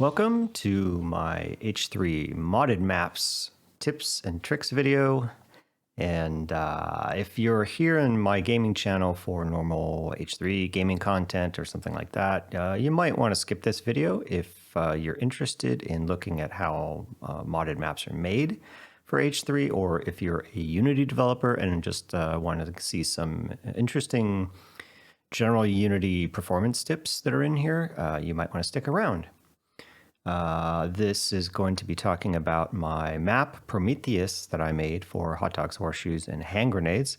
Welcome to my H3 modded maps tips and tricks video. And if you're here in my gaming channel for normal H3 gaming content or something like that, you might want to skip this video if you're interested in looking at how modded maps are made for H3, or if you're a Unity developer and just want to see some interesting general Unity performance tips that are in here, you might want to stick around. This is going to be talking about my map Promeatheus that I made for hot dogs, horseshoes, and hand grenades.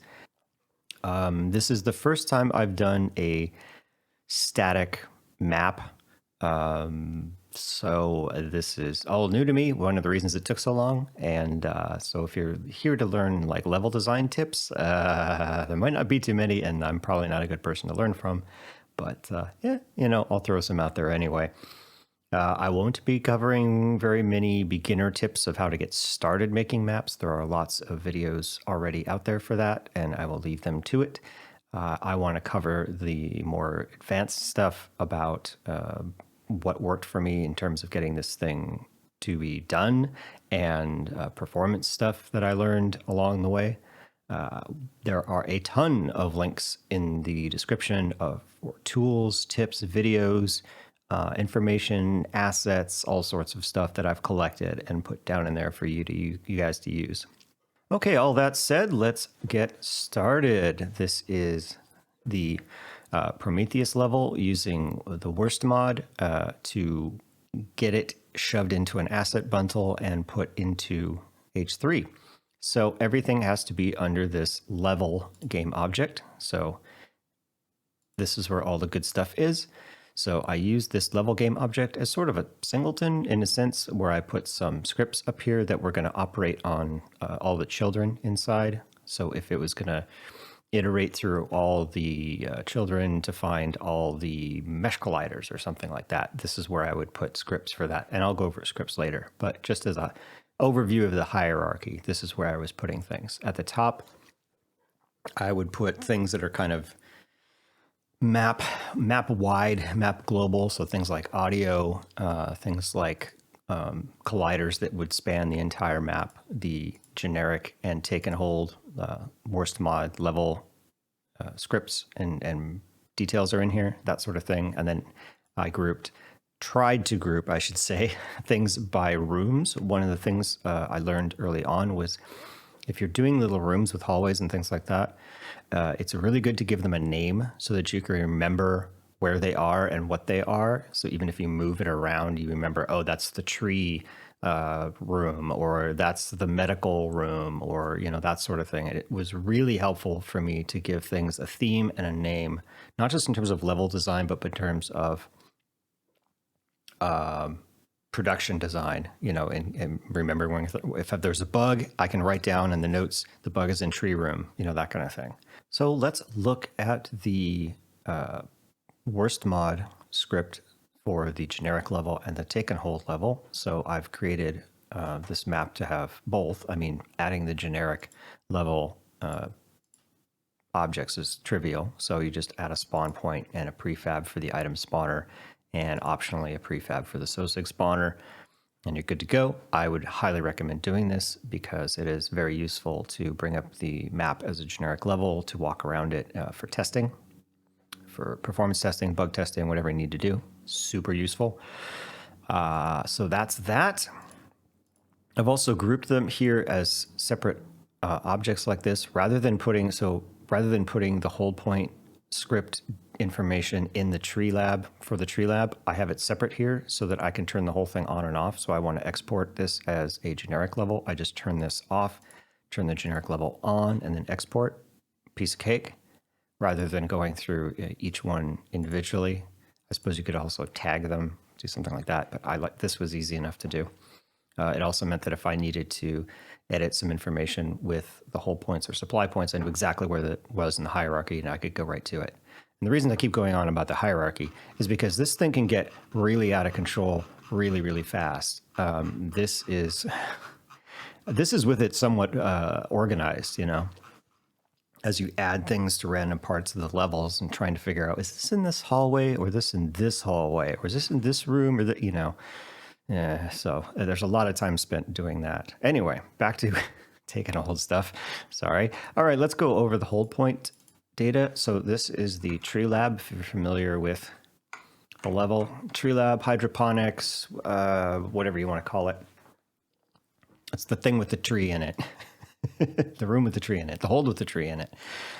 This is the first time I've done a static map. So this is all new to me. One of the reasons it took so long. And so if you're here to learn like level design tips, there might not be too many, and I'm probably not a good person to learn from. But yeah, you know, I'll throw some out there anyway. I won't be covering very many beginner tips of how to get started making maps. There are lots of videos already out there for that, and I will leave them to it. I want to cover the more advanced stuff about what worked for me in terms of getting this thing to be done, and performance stuff that I learned along the way. There are a ton of links in the description of tools, tips, videos, information, assets, all sorts of stuff that I've collected and put down in there for you guys to use. Okay, all that said, let's get started. This is the Promeatheus level using the WurstMod to get it shoved into an asset bundle and put into H3. So everything has to be under this level GameObject. So this is where all the good stuff is. So I use this level GameObject as sort of a singleton in a sense, where I put some scripts up here that we're going to operate on all the children inside. So if it was going to iterate through all the children to find all the mesh colliders or something like that, this is where I would put scripts for that. And I'll go over scripts later. But just as an overview of the hierarchy, this is where I was putting things. At the top, I would put things that are kind of map wide, map global, so things like audio, things like colliders that would span the entire map, the generic and take and hold WurstMod level scripts and details are in here, that sort of thing. And then I tried to group, I should say, things by rooms. One of the things I learned early on was if you're doing little rooms with hallways and things like that, it's really good to give them a name so that you can remember where they are and what they are. So even if you move it around, you remember, oh, that's the tree room, or that's the medical room, or, you know, that sort of thing. And it was really helpful for me to give things a theme and a name, not just in terms of level design, but in terms of production design, you know, and remembering if there's a bug, I can write down in the notes, the bug is in tree room, you know, that kind of thing. So let's look at the WurstMod script for the generic level and the take and hold level. So I've created this map to have both. I mean, adding the generic level objects is trivial. So you just add a spawn point and a prefab for the item spawner, and optionally a prefab for the SOSIG spawner, and you're good to go. I would highly recommend doing this because it is very useful to bring up the map as a generic level, to walk around it for testing, for performance testing, bug testing, whatever you need to do. Super useful. So that's that. I've also grouped them here as separate objects like this, rather than putting the hold point script information in the tree lab for the tree lab, I have it separate here so that I can turn the whole thing on and off. So I want to export this as a generic level. I just turn this off, turn the generic level on, and then export. Piece of cake, rather than going through each one individually. I suppose you could also tag them, do something like that, but this was easy enough to do. It also meant that if I needed to edit some information with the hold points or supply points, I knew exactly where that was in the hierarchy, and I could go right to it. And the reason I keep going on about the hierarchy is because this thing can get really out of control really, really fast. This is with it somewhat organized, you know, as you add things to random parts of the levels and trying to figure out, is this in this hallway, or this in this hallway, or is this in this room, or you know. Yeah, so there's a lot of time spent doing that. Anyway, back to taking old stuff. Sorry. All right, let's go over the hold point data. So this is the tree lab, if you're familiar with the level. Tree lab, hydroponics, whatever you want to call it. It's the thing with the tree in it. The room with the tree in it, the hold with the tree in it.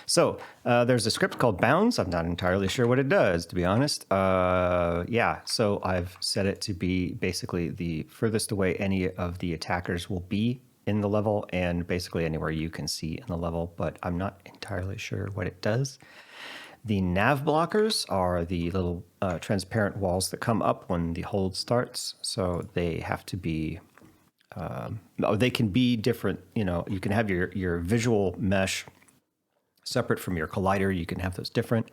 So there's a script called bounds. I'm not entirely sure what it does, to be honest. Yeah, so I've set it to be basically the furthest away any of the attackers will be in the level, and basically anywhere you can see in the level, but I'm not entirely sure what it does. The nav blockers are the little transparent walls that come up when the hold starts. So they have to be they can be different. You can have your visual mesh separate from your collider. You can have those different.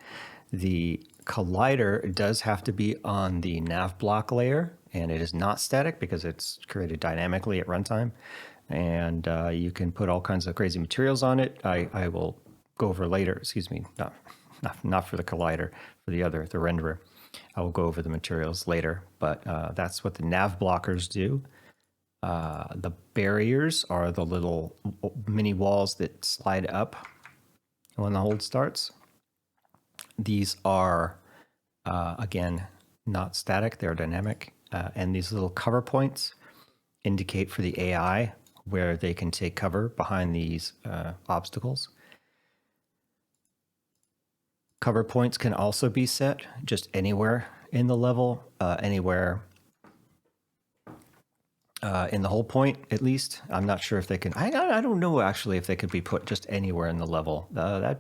The collider does have to be on the nav block layer, and it is not static because it's created dynamically at runtime. And you can put all kinds of crazy materials on it. I will go over later. Excuse me, not for the collider, for the renderer. I will go over the materials later, but that's what the nav blockers do. The barriers are the little mini walls that slide up when the hold starts. These are, again, not static, they're dynamic. And these little cover points indicate for the AI where they can take cover behind these obstacles. Cover points can also be set just anywhere in the level, anywhere in the whole point, at least. I'm not sure if they can. I don't know actually if they could be put just anywhere in the level. That'd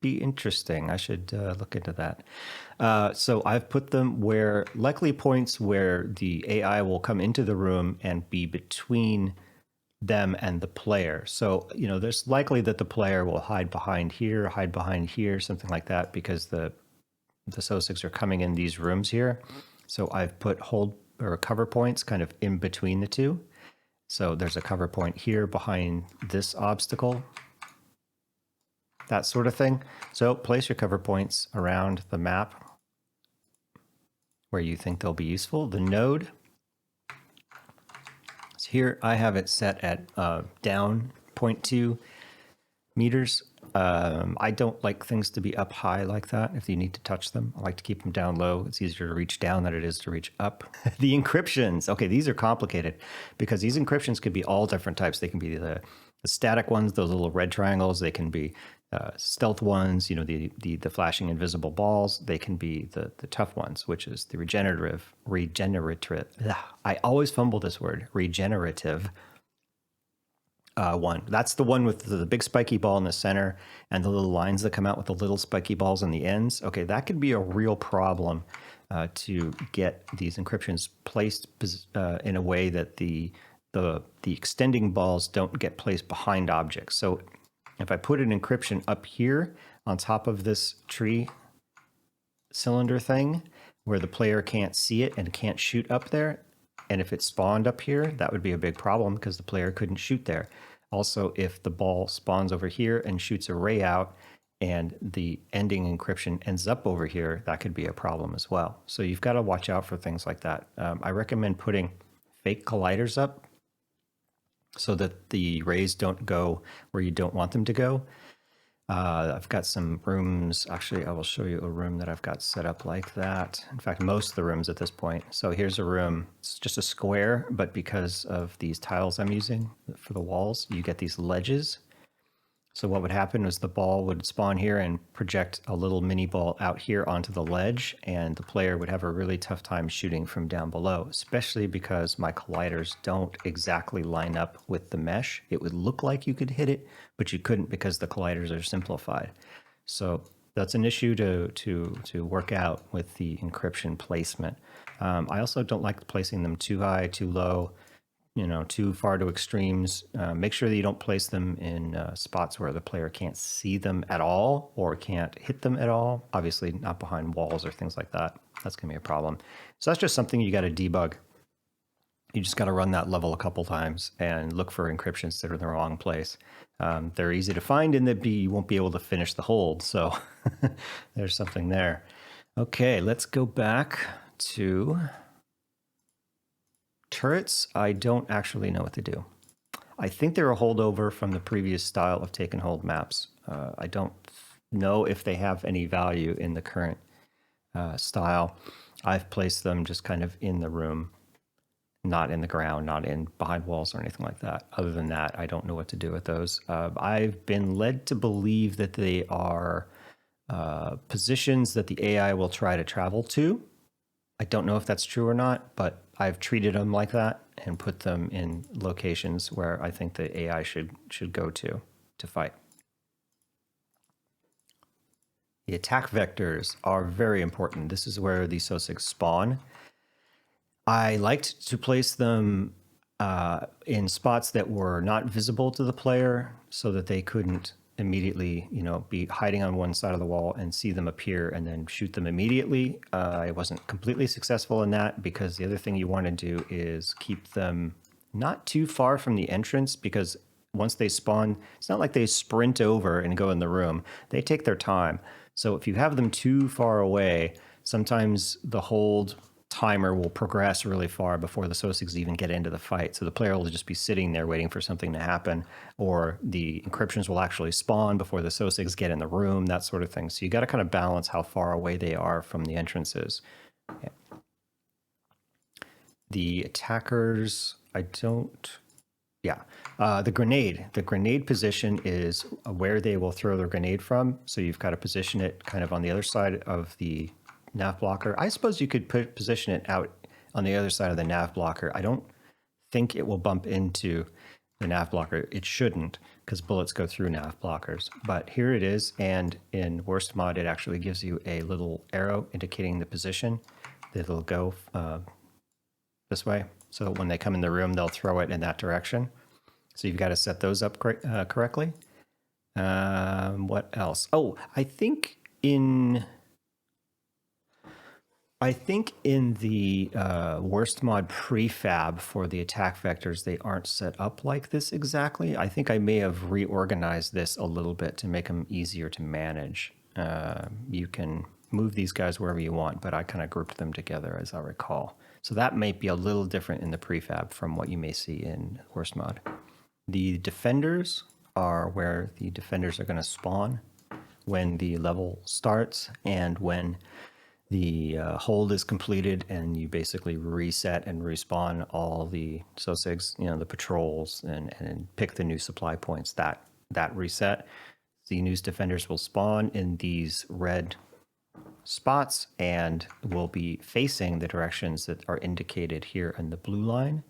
be interesting. I should look into that. So I've put them where likely points where the AI will come into the room and be between them and the player. So there's likely that the player will hide behind here, something like that, because the SOSICs are coming in these rooms here. So I've put hold or cover points kind of in between the two. So there's a cover point here behind this obstacle, that sort of thing. So place your cover points around the map where you think they'll be useful. The node, so here I have it set at down 0.2 meters. I don't like things to be up high like that if you need to touch them. I like to keep them down low. It's easier to reach down than it is to reach up. The encryptions. Okay, these are complicated because these encryptions could be all different types. They can be the static ones, those little red triangles. They can be stealth ones, the flashing invisible balls. They can be the tough ones, which is the regenerative. I always fumble this word, regenerative. One. That's the one with the big spiky ball in the center and the little lines that come out with the little spiky balls on the ends. Okay, that could be a real problem to get these encryptions placed in a way that the extending balls don't get placed behind objects. So if I put an encryption up here on top of this tree cylinder thing where the player can't see it and can't shoot up there, and if it spawned up here, that would be a big problem because the player couldn't shoot there. Also, if the ball spawns over here and shoots a ray out and the ending encryption ends up over here, that could be a problem as well. So you've got to watch out for things like that. I recommend putting fake colliders up so that the rays don't go where you don't want them to go. I've got some rooms. Actually, I will show you a room that I've got set up like that. In fact, most of the rooms at this point. So here's a room. It's just a square, but because of these tiles I'm using for the walls, you get these ledges. So what would happen is the ball would spawn here and project a little mini ball out here onto the ledge, and the player would have a really tough time shooting from down below, especially because my colliders don't exactly line up with the mesh. It would look like you could hit it, but you couldn't because the colliders are simplified. So that's an issue to work out with the encryption placement. I also don't like placing them too high, too low, too far to extremes. Make sure that you don't place them in spots where the player can't see them at all or can't hit them at all. Obviously not behind walls or things like that. That's gonna be a problem. So that's just something you gotta debug. You just gotta run that level a couple times and look for encryptions that are in the wrong place. They're easy to find and you won't be able to finish the hold. So there's something there. Okay, let's go back to turrets, I don't actually know what to do. I think they're a holdover from the previous style of take and hold maps. I don't know if they have any value in the current style. I've placed them just kind of in the room, not in the ground, not in behind walls or anything like that. Other than that, I don't know what to do with those. I've been led to believe that they are positions that the AI will try to travel to. I don't know if that's true or not, but I've treated them like that and put them in locations where I think the AI should go to fight. The attack vectors are very important. This is where the SOSIGs spawn. I liked to place them in spots that were not visible to the player so that they couldn't immediately, be hiding on one side of the wall and see them appear and then shoot them immediately. I wasn't completely successful in that because the other thing you want to do is keep them not too far from the entrance, because once they spawn, it's not like they sprint over and go in the room. They take their time. So if you have them too far away, sometimes the hold timer will progress really far before the SOSIGs even get into the fight. So the player will just be sitting there waiting for something to happen, or the encryptions will actually spawn before the SOSIGs get in the room, that sort of thing. So you got to kind of balance how far away they are from the entrances. Okay. The attackers, the grenade position is where they will throw their grenade from. So you've got to position it kind of on the other side of the nav blocker. I suppose you could position it out on the other side of the nav blocker. I don't think it will bump into the nav blocker. It shouldn't, because bullets go through nav blockers. But here it is, and in WurstMod, it actually gives you a little arrow indicating the position that it'll go this way. So when they come in the room, they'll throw it in that direction. So you've got to set those up correctly. What else? Oh, I think in the WurstMod prefab for the attack vectors, they aren't set up like this exactly. I think I may have reorganized this a little bit to make them easier to manage. You can move these guys wherever you want, but I kind of grouped them together as I recall. So that might be a little different in the prefab from what you may see in WurstMod. The defenders are where the defenders are going to spawn when the level starts and when the hold is completed, and you basically reset and respawn all the SOSIGs, the patrols, and pick the new supply points. That reset. The new defenders will spawn in these red spots and will be facing the directions that are indicated here in the blue line.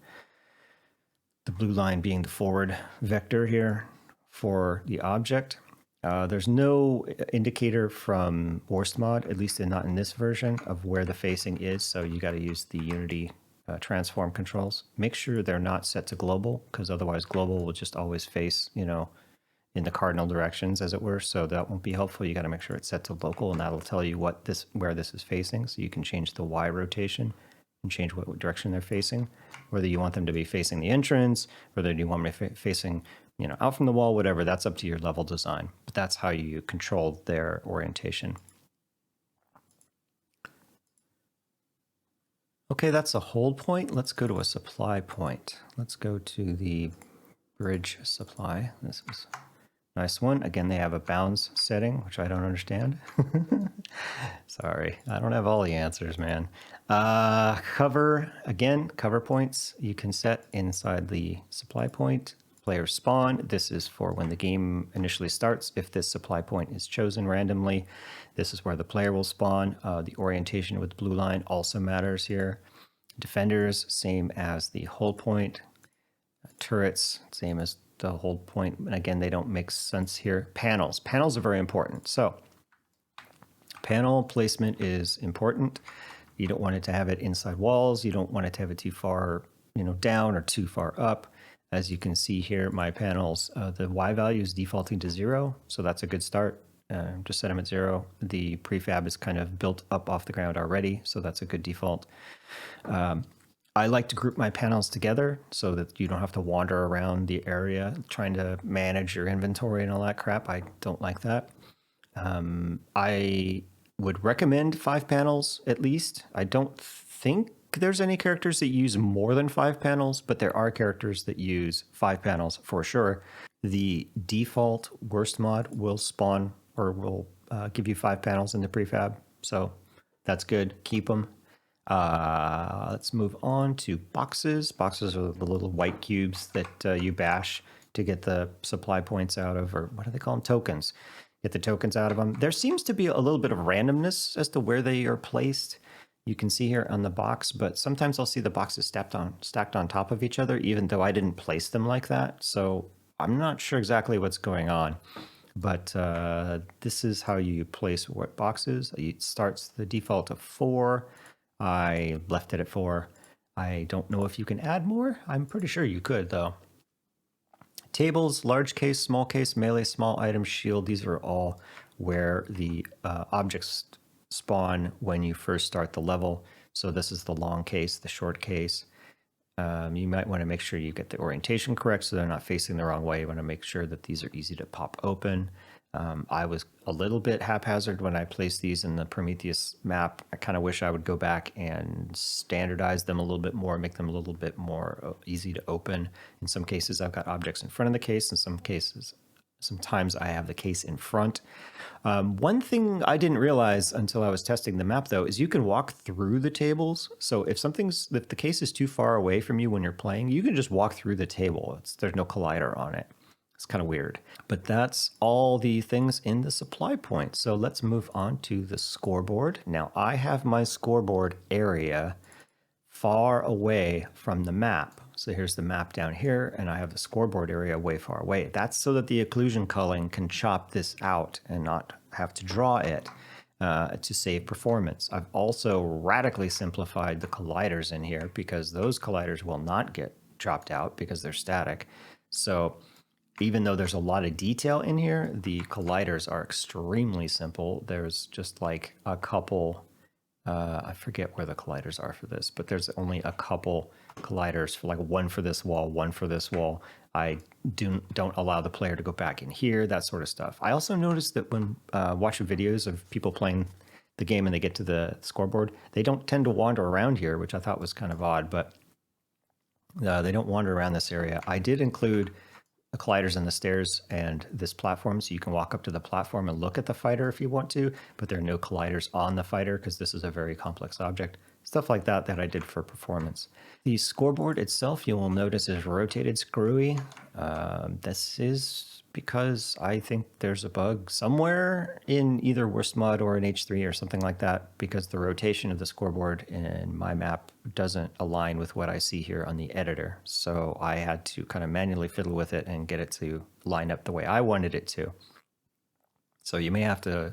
The blue line being the forward vector here for the object. There's no indicator from WurstMod, at least not in this version, of where the facing is, so you got to use the Unity transform controls. Make sure they're not set to global, because otherwise global will just always face, in the cardinal directions, as it were, so that won't be helpful. You got to make sure it's set to local, and that'll tell you where this is facing, so you can change the Y rotation and change what direction they're facing, whether you want them to be facing the entrance, whether you want them facing out from the wall, whatever, that's up to your level design. But that's how you control their orientation. Okay, that's a hold point. Let's go to a supply point. Let's go to the bridge supply. This is a nice one. Again, they have a bounds setting, which I don't understand. Sorry, I don't have all the answers, man. Cover points you can set inside the supply point. Player spawn. This is for when the game initially starts. If this supply point is chosen randomly, this is where the player will spawn. The orientation with the blue line also matters here. Defenders, same as the hold point. Turrets, same as the hold point. And again, they don't make sense here. Panels are very important. So panel placement is important. You don't want it to have it inside walls. You don't want it to have it too far, down or too far up. As you can see here, my panels, the Y value is defaulting to 0, so that's a good start. Just set them at 0. The prefab is kind of built up off the ground already, so that's a good default. I like to group my panels together so that you don't have to wander around the area trying to manage your inventory and all that crap. I don't like that. I would recommend 5 panels at least. I don't think there's any characters that use more than 5 panels, but there are characters that use 5 panels for sure. The default WurstMod will spawn or will give you 5 panels in the prefab, so that's good. Keep them. Let's move on to boxes. Boxes are the little white cubes that you bash to get the supply points out of, or what do they call them? Tokens. Get the tokens out of them. There seems to be a little bit of randomness as to where they are placed. You can see here on the box, but sometimes I'll see the boxes stacked on top of each other, even though I didn't place them like that. So I'm not sure exactly what's going on, but this is how you place what boxes. It starts the default of 4. I left it at 4. I don't know if you can add more. I'm pretty sure you could though. Tables, large case, small case, melee, small item, shield. These are all where the objects spawn when you first start the level. So this is the long case, the short case. You might want to make sure you get the orientation correct so they're not facing the wrong way. You want to make sure that these are easy to pop open. I was a little bit haphazard when I placed these in the Promeatheus map. I kind of wish I would go back and standardize them a little bit more, make them a little bit more easy to open. In some cases, I've got objects in front of the case. In some cases, sometimes I have the case in front. One thing I didn't realize until I was testing the map, though, is you can walk through the tables. So if the case is too far away from you when you're playing, you can just walk through the table. There's no collider on it. It's kind of weird. But that's all the things in the supply point. So let's move on to the scoreboard. Now, I have my scoreboard area far away from the map. So here's the map down here, and I have the scoreboard area way far away. That's so that the occlusion culling can chop this out and not have to draw it to save performance. I've also radically simplified the colliders in here because those colliders will not get chopped out because they're static. So even though there's a lot of detail in here, the colliders are extremely simple. There's just like a couple, I forget where the colliders are for this, but there's only a couple colliders for like one for this wall, one for this wall. I don't allow the player to go back in here, that sort of stuff. I also noticed that when watching videos of people playing the game and they get to the scoreboard, they don't tend to wander around here, which I thought was kind of odd, but they don't wander around this area. I did include the colliders and the stairs and this platform, so you can walk up to the platform and look at the fighter if you want to, but there are no colliders on the fighter because this is a very complex object. Stuff like that I did for performance. The scoreboard itself, you will notice, is rotated screwy. This is because I think there's a bug somewhere in either WurstMod or in H3 or something like that, because the rotation of the scoreboard in my map doesn't align with what I see here on the editor. So I had to kind of manually fiddle with it and get it to line up the way I wanted it to. So you may have to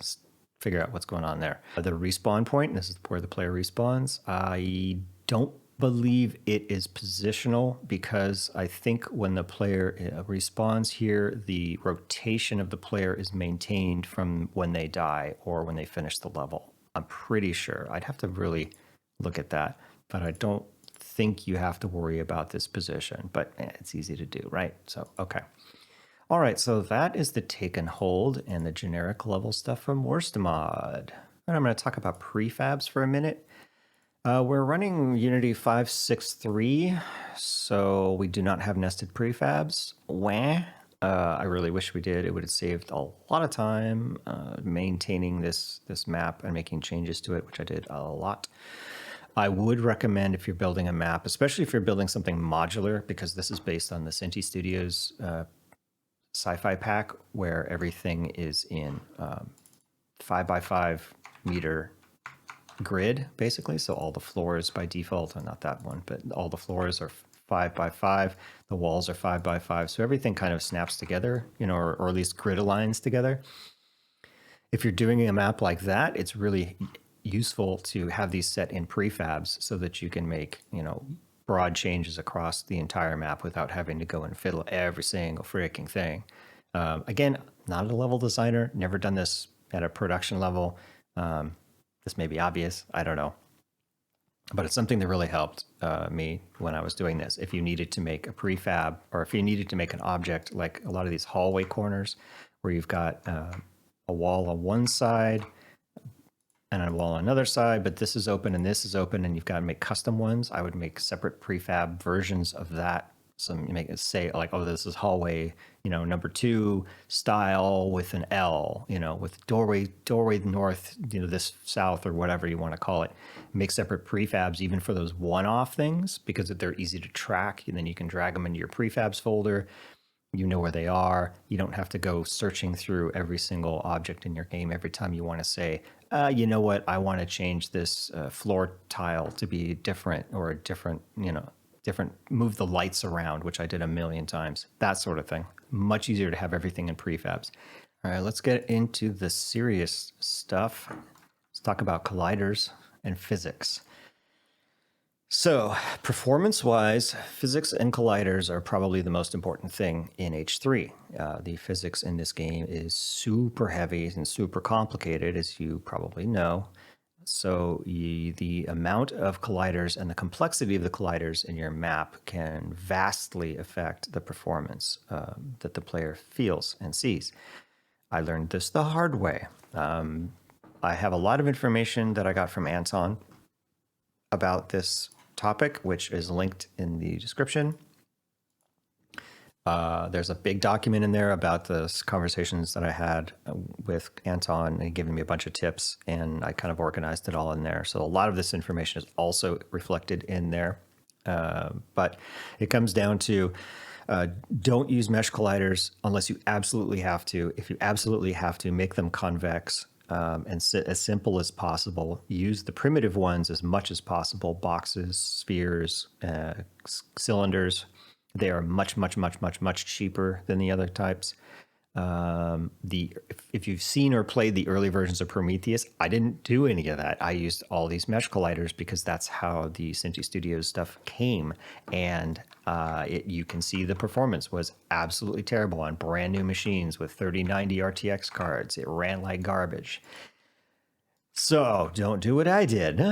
figure out what's going on there. The respawn point, this is where the player respawns. I don't believe it is positional because I think when the player respawns here, the rotation of the player is maintained from when they die or when they finish the level. I'm pretty sure. I'd have to really look at that, but I don't think you have to worry about this position, but it's easy to do, right? So, okay. All right, so that is the take and hold and the generic level stuff from WurstMod. And I'm going to talk about prefabs for a minute. We're running Unity 5.6.3, so we do not have nested prefabs. Wah. I really wish we did. It would have saved a lot of time maintaining this map and making changes to it, which I did a lot. I would recommend, if you're building a map, especially if you're building something modular, because this is based on the Cinti Studios sci-fi pack, where everything is in 5x5 meter grid, basically. So all the floors by default, or not that one, but all the floors are 5x5. The walls are 5x5. So everything kind of snaps together, you know, or at least grid aligns together. If you're doing a map like that, it's really useful to have these set in prefabs so that you can make, you know, broad changes across the entire map without having to go and fiddle every single freaking thing. Again, not a level designer, never done this at a production level. This may be obvious, I don't know. But it's something that really helped me when I was doing this. If you needed to make a prefab, or if you needed to make an object, like a lot of these hallway corners where you've got a wall on one side, and on wall on another side, but this is open and this is open, and you've got to make custom ones. I would make separate prefab versions of that. So you make it say like, oh, this is hallway, number 2 style with an L, with doorway north, this south or whatever you want to call it. Make separate prefabs even for those one-off things because they're easy to track, and then you can drag them into your prefabs folder. You know where they are. You don't have to go searching through every single object in your game every time you want to say, you know what, I want to change this floor tile to be different, or a different, move the lights around, which I did a million times, that sort of thing. Much easier to have everything in prefabs. All right, let's get into the serious stuff. Let's talk about colliders and physics. So performance-wise, physics and colliders are probably the most important thing in H3. The physics in this game is super heavy and super complicated, as you probably know. So the amount of colliders and the complexity of the colliders in your map can vastly affect the performance that the player feels and sees. I learned this the hard way. I have a lot of information that I got from Anton about this topic, which is linked in the description. There's a big document in there about the conversations that I had with Anton, and giving me a bunch of tips, and I kind of organized it all in there. So a lot of this information is also reflected in there. But it comes down to don't use mesh colliders unless you absolutely have to. If you absolutely have to, make them convex. And as simple as possible. Use the primitive ones as much as possible. Boxes, spheres, cylinders. They are much, much, much, much, much cheaper than the other types. If you've seen or played the early versions of Promeatheus, I didn't do any of that. I used all these mesh colliders because that's how the Cinti Studios stuff came. And you can see the performance was absolutely terrible on brand new machines with 3090 RTX cards. It ran like garbage. So don't do what I did.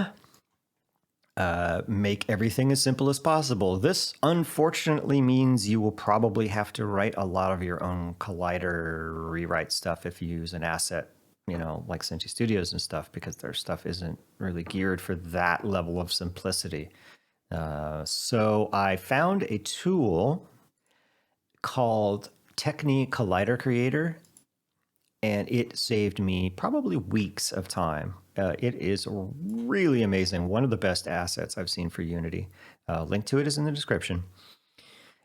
Make everything as simple as possible. This unfortunately means you will probably have to write a lot of your own collider rewrite stuff if you use an asset, like Cinti Studios and stuff, because their stuff isn't really geared for that level of simplicity. So I found a tool called Technie Collider Creator, and it saved me probably weeks of time. It is really amazing. One of the best assets I've seen for Unity. Link to it is in the description.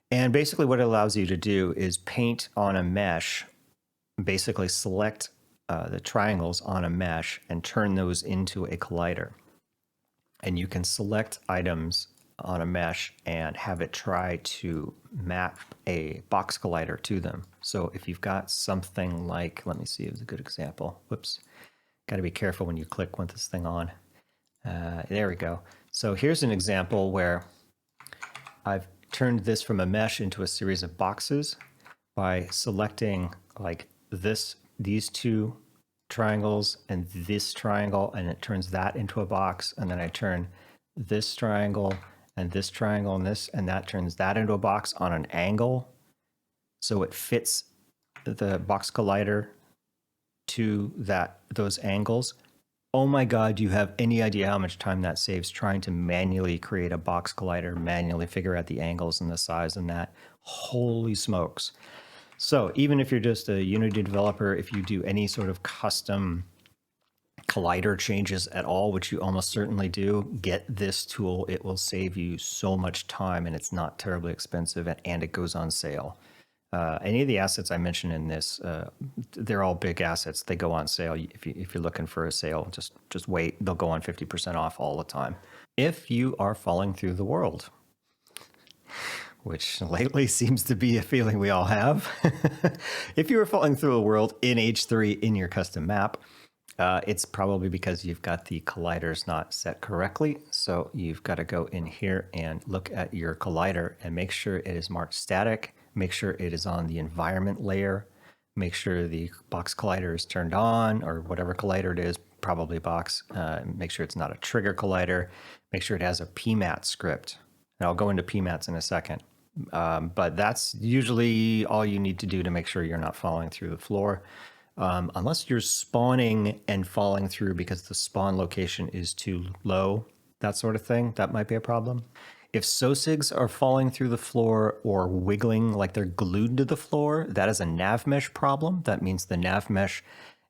And basically what it allows you to do is paint on a mesh, basically select the triangles on a mesh and turn those into a collider. And you can select items on a mesh and have it try to map a box collider to them. So if you've got something like, let me see, it was a good example. Whoops. Got to be careful when you click with this thing on. There we go. So here's an example where I've turned this from a mesh into a series of boxes by selecting like these two triangles and this triangle, and it turns that into a box. And then I turn this triangle and this triangle and this, and that turns that into a box on an angle. So it fits the box collider to those angles. Oh my God, do you have any idea how much time that saves trying to manually create a box collider, manually figure out the angles and the size and that? Holy smokes. So even if you're just a Unity developer, if you do any sort of custom collider changes at all, which you almost certainly do, get this tool. It will save you so much time, and it's not terribly expensive, and it goes on sale. Any of the assets I mentioned in this, they're all big assets. They go on sale. If you're looking for a sale, just wait. They'll go on 50% off all the time. If you are falling through the world, which lately seems to be a feeling we all have. If you are falling through a world in H3 in your custom map, it's probably because you've got the colliders not set correctly. So you've got to go in here and look at your collider and make sure it is marked static. Make sure it is on the environment layer. Make sure the box collider is turned on, or whatever collider it is, probably box. Make sure it's not a trigger collider. Make sure it has a PMAT script. And I'll go into PMATs in a second. But that's usually all you need to do to make sure you're not falling through the floor. Unless you're spawning and falling through because the spawn location is too low, that sort of thing, that might be a problem. If SOSIGs are falling through the floor or wiggling like they're glued to the floor, that is a Nav Mesh problem. That means the Nav Mesh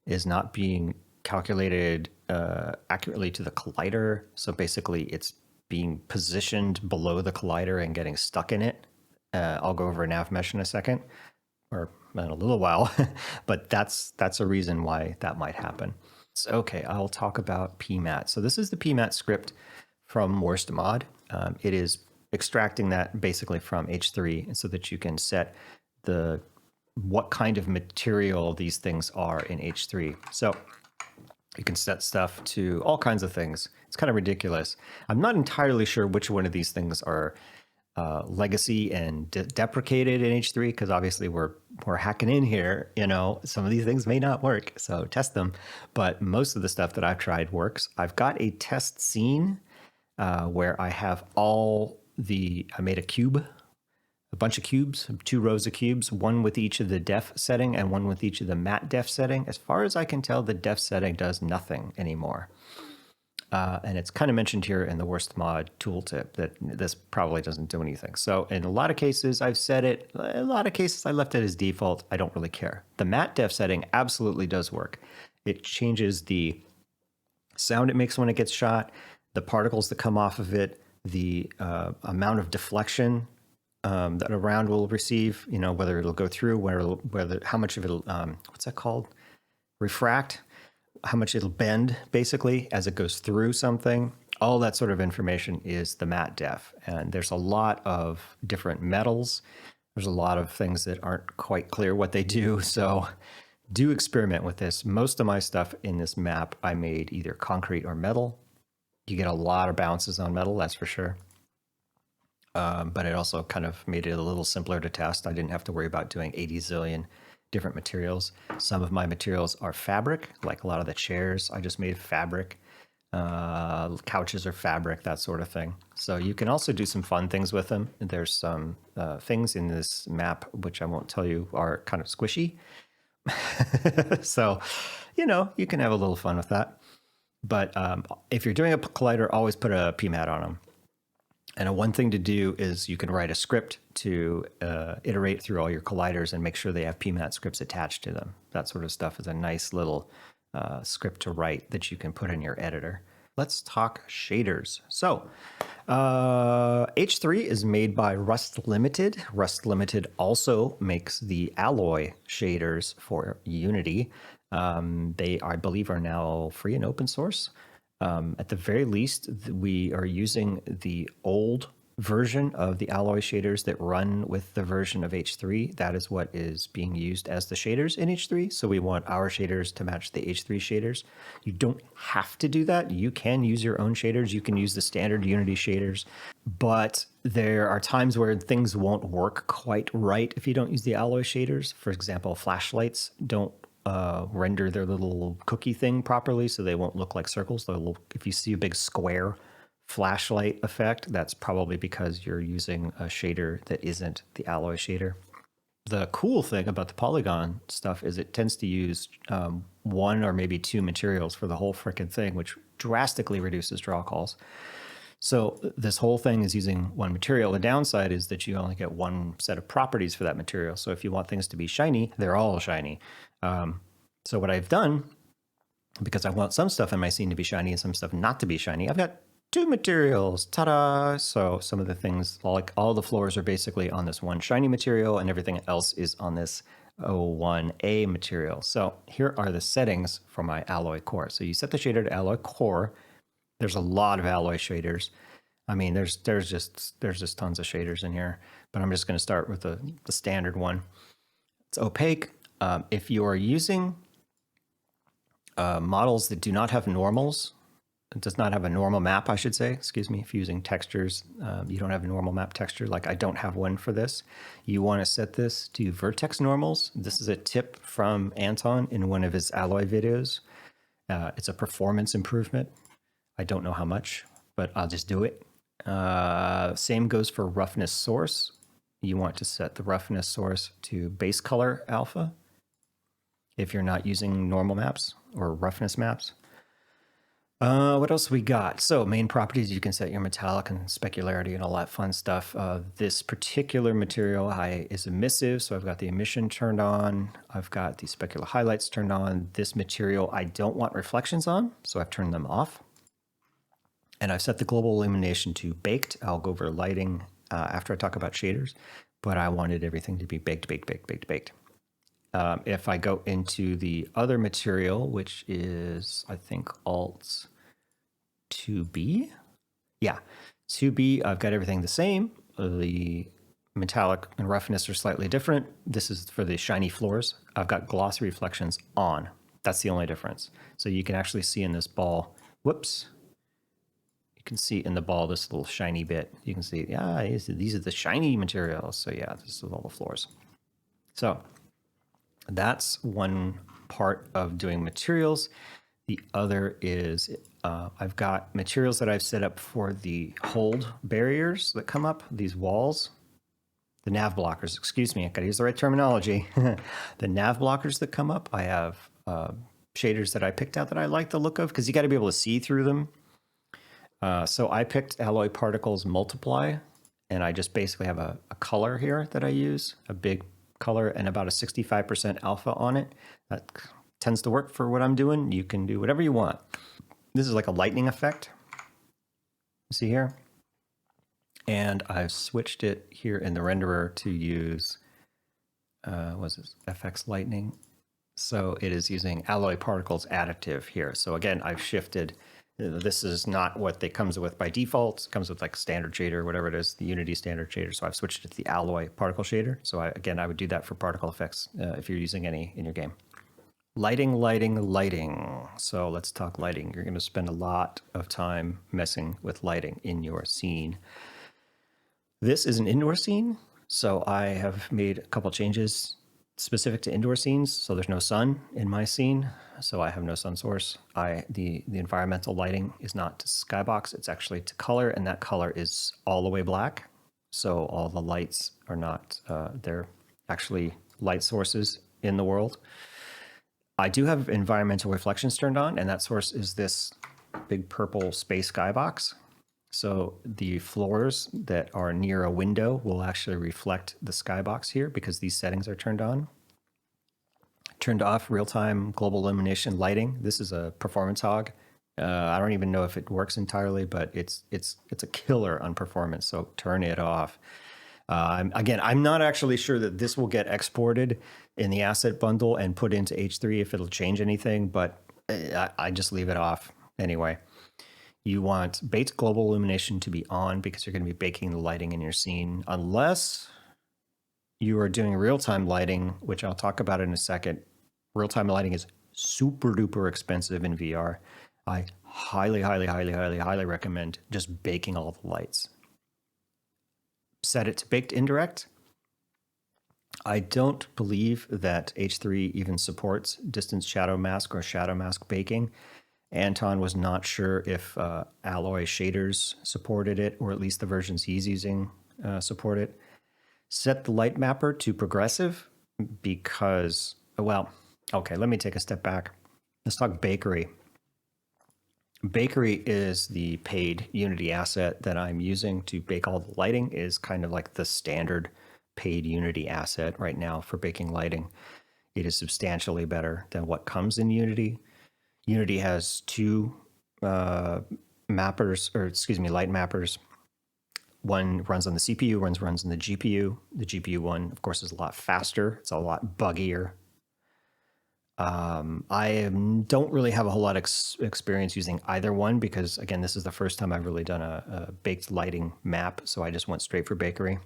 is not being calculated accurately to the collider. So basically it's being positioned below the collider and getting stuck in it. I'll go over Nav Mesh in a second, or in a little while, but that's a reason why that might happen. So, okay, I'll talk about PMAT. So this is the PMAT script from WurstMod. It is extracting that basically from H3 so that you can set what kind of material these things are in H3. So you can set stuff to all kinds of things. It's kind of ridiculous. I'm not entirely sure which one of these things are legacy and deprecated in H3, because obviously we're hacking in here. You know, some of these things may not work, so test them. But most of the stuff that I've tried works. I've got a test scene where I have I made a cube, a bunch of cubes, 2 rows of cubes, one with each of the def setting and one with each of the matte def setting. As far as I can tell, the def setting does nothing anymore. And it's kind of mentioned here in the WurstMod tooltip that this probably doesn't do anything. So in a lot of cases, I've set it. In a lot of cases, I left it as default. I don't really care. The matte def setting absolutely does work. It changes the sound it makes when it gets shot, the particles that come off of it, the amount of deflection that a round will receive, you know, whether it'll go through, how much of it'll, what's that called? Refract, how much it'll bend basically as it goes through something. All that sort of information is the matte def. And there's a lot of different metals. There's a lot of things that aren't quite clear what they do. So do experiment with this. Most of my stuff in this map, I made either concrete or metal. You get a lot of bounces on metal, that's for sure. But it also kind of made it a little simpler to test. I didn't have to worry about doing 80 zillion different materials. Some of my materials are fabric, like a lot of the chairs I just made fabric. Couches are fabric, that sort of thing. So you can also do some fun things with them. There's some things in this map, which I won't tell you, are kind of squishy. So, you know, you can have a little fun with that. But if you're doing a collider, always put a PMAT on them. And one thing to do is you can write a script to iterate through all your colliders and make sure they have PMAT scripts attached to them. That sort of stuff is a nice little script to write that you can put in your editor. Let's talk shaders. So H3 is made by Rust Limited. Rust Limited also makes the alloy shaders for Unity. They, I believe, are now free and open source. At the very least, we are using the old version of the alloy shaders that run with the version of H3. That is what is being used as the shaders in H3. So we want our shaders to match the H3 shaders. You don't have to do that. You can use your own shaders. You can use the standard Unity shaders. But there are times where things won't work quite right if you don't use the alloy shaders. For example, flashlights don't render their little cookie thing properly, so they won't look like circles. They'll look, if you see a big square flashlight effect, that's probably because you're using a shader that isn't the alloy shader. The cool thing about the polygon stuff is it tends to use 1 or maybe 2 materials for the whole freaking thing, which drastically reduces draw calls. So this whole thing is using 1 material. The downside is that you only get 1 set of properties for that material. So if you want things to be shiny, they're all shiny. So what I've done, because I want some stuff in my scene to be shiny and some stuff not to be shiny, I've got 2 materials. Ta-da! So some of the things, like all the floors are basically on this 1 shiny material and everything else is on this 01A material. So here are the settings for my alloy core. So you set the shader to alloy core. There's a lot of alloy shaders. I mean, there's just tons of shaders in here, but I'm just going to start with the standard one. It's opaque. If you are using models that do not have normals, it does not have a normal map, I should say, excuse me, if you're using textures, you don't have a normal map texture, like I don't have one for this, you want to set this to vertex normals. This is a tip from Anton in one of his alloy videos. It's a performance improvement. I don't know how much, but I'll just do it. Same goes for roughness source. You want to set the roughness source to base color alpha. if you're not using normal maps or roughness maps. What else we got? So main properties, you can set your metallic and specularity and all that fun stuff. This particular material is emissive, so I've got the emission turned on. I've got the specular highlights turned on. This material I don't want reflections on, so I've turned them off. And I've set the global illumination to baked. I'll go over lighting after I talk about shaders, but I wanted everything to be baked, baked, baked, baked, baked. If I go into the other material, which is, I think, Alt 2B. Yeah, 2B, I've got everything the same. The metallic and roughness are slightly different. This is for the shiny floors. I've got glossy reflections on. That's the only difference. So you can actually see in this ball, whoops. You can see in the ball this little shiny bit. You can see, yeah, these are the shiny materials. So yeah, this is all the floors. So that's one part of doing materials. The other is I've got materials that I've set up for the hold barriers that come up, these walls, the nav blockers, excuse me, I gotta use the right terminology. The nav blockers that come up, I have shaders that I picked out that I like the look of because you gotta be able to see through them. So I picked Alloy Particles Multiply, and I just basically have a color here that I use, a big color and about a 65% alpha on it. That tends to work for what I'm doing. You can do whatever you want. This is like a lightning effect. See here? And I've switched it here in the renderer to use, what's this, FX Lightning. So it is using Alloy Particles Additive here. So again, I've shifted. This is not what it comes with by default. It comes with like standard shader, whatever it is, the Unity standard shader. So I've switched it to the Alloy particle shader. So again, I would do that for particle effects if you're using any in your game. Lighting, lighting, lighting. So let's talk lighting. You're going to spend a lot of time messing with lighting in your scene. This is an indoor scene. So I have made a couple changes specific to indoor scenes. So there's no sun in my scene. So I have no sun source. The environmental lighting is not to skybox, it's actually to color, and that color is all the way black. So all the lights are not, they're actually light sources in the world. I do have environmental reflections turned on, and that source is this big purple space skybox. So the floors that are near a window will actually reflect the skybox here because these settings are turned on. Turned off real-time global illumination lighting. This is a performance hog. I don't even know if it works entirely, but it's a killer on performance. So turn it off. Again, I'm not actually sure that this will get exported in the asset bundle and put into H3 if it'll change anything, but I just leave it off anyway. You want baked global illumination to be on because you're going to be baking the lighting in your scene, unless you are doing real-time lighting, which I'll talk about in a second. Real-time lighting is super duper expensive in VR. I highly, highly, highly, highly, highly recommend just baking all the lights. Set it to baked indirect. I don't believe that H3 even supports distance shadow mask or shadow mask baking. Anton was not sure if Alloy shaders supported it, or at least the versions he's using support it. Set the light mapper to progressive because, well, okay, let me take a step back. Let's talk Bakery. Bakery is the paid Unity asset that I'm using to bake all the lighting. It is kind of like the standard paid Unity asset right now for baking lighting. It is substantially better than what comes in Unity. Unity has two mappers, or excuse me, light mappers. One runs on the CPU, one runs on the GPU. The GPU one, of course, is a lot faster. It's a lot buggier. I don't really have a whole lot of experience using either one because, again, this is the first time I've really done a baked lighting map, so I just went straight for Bakery.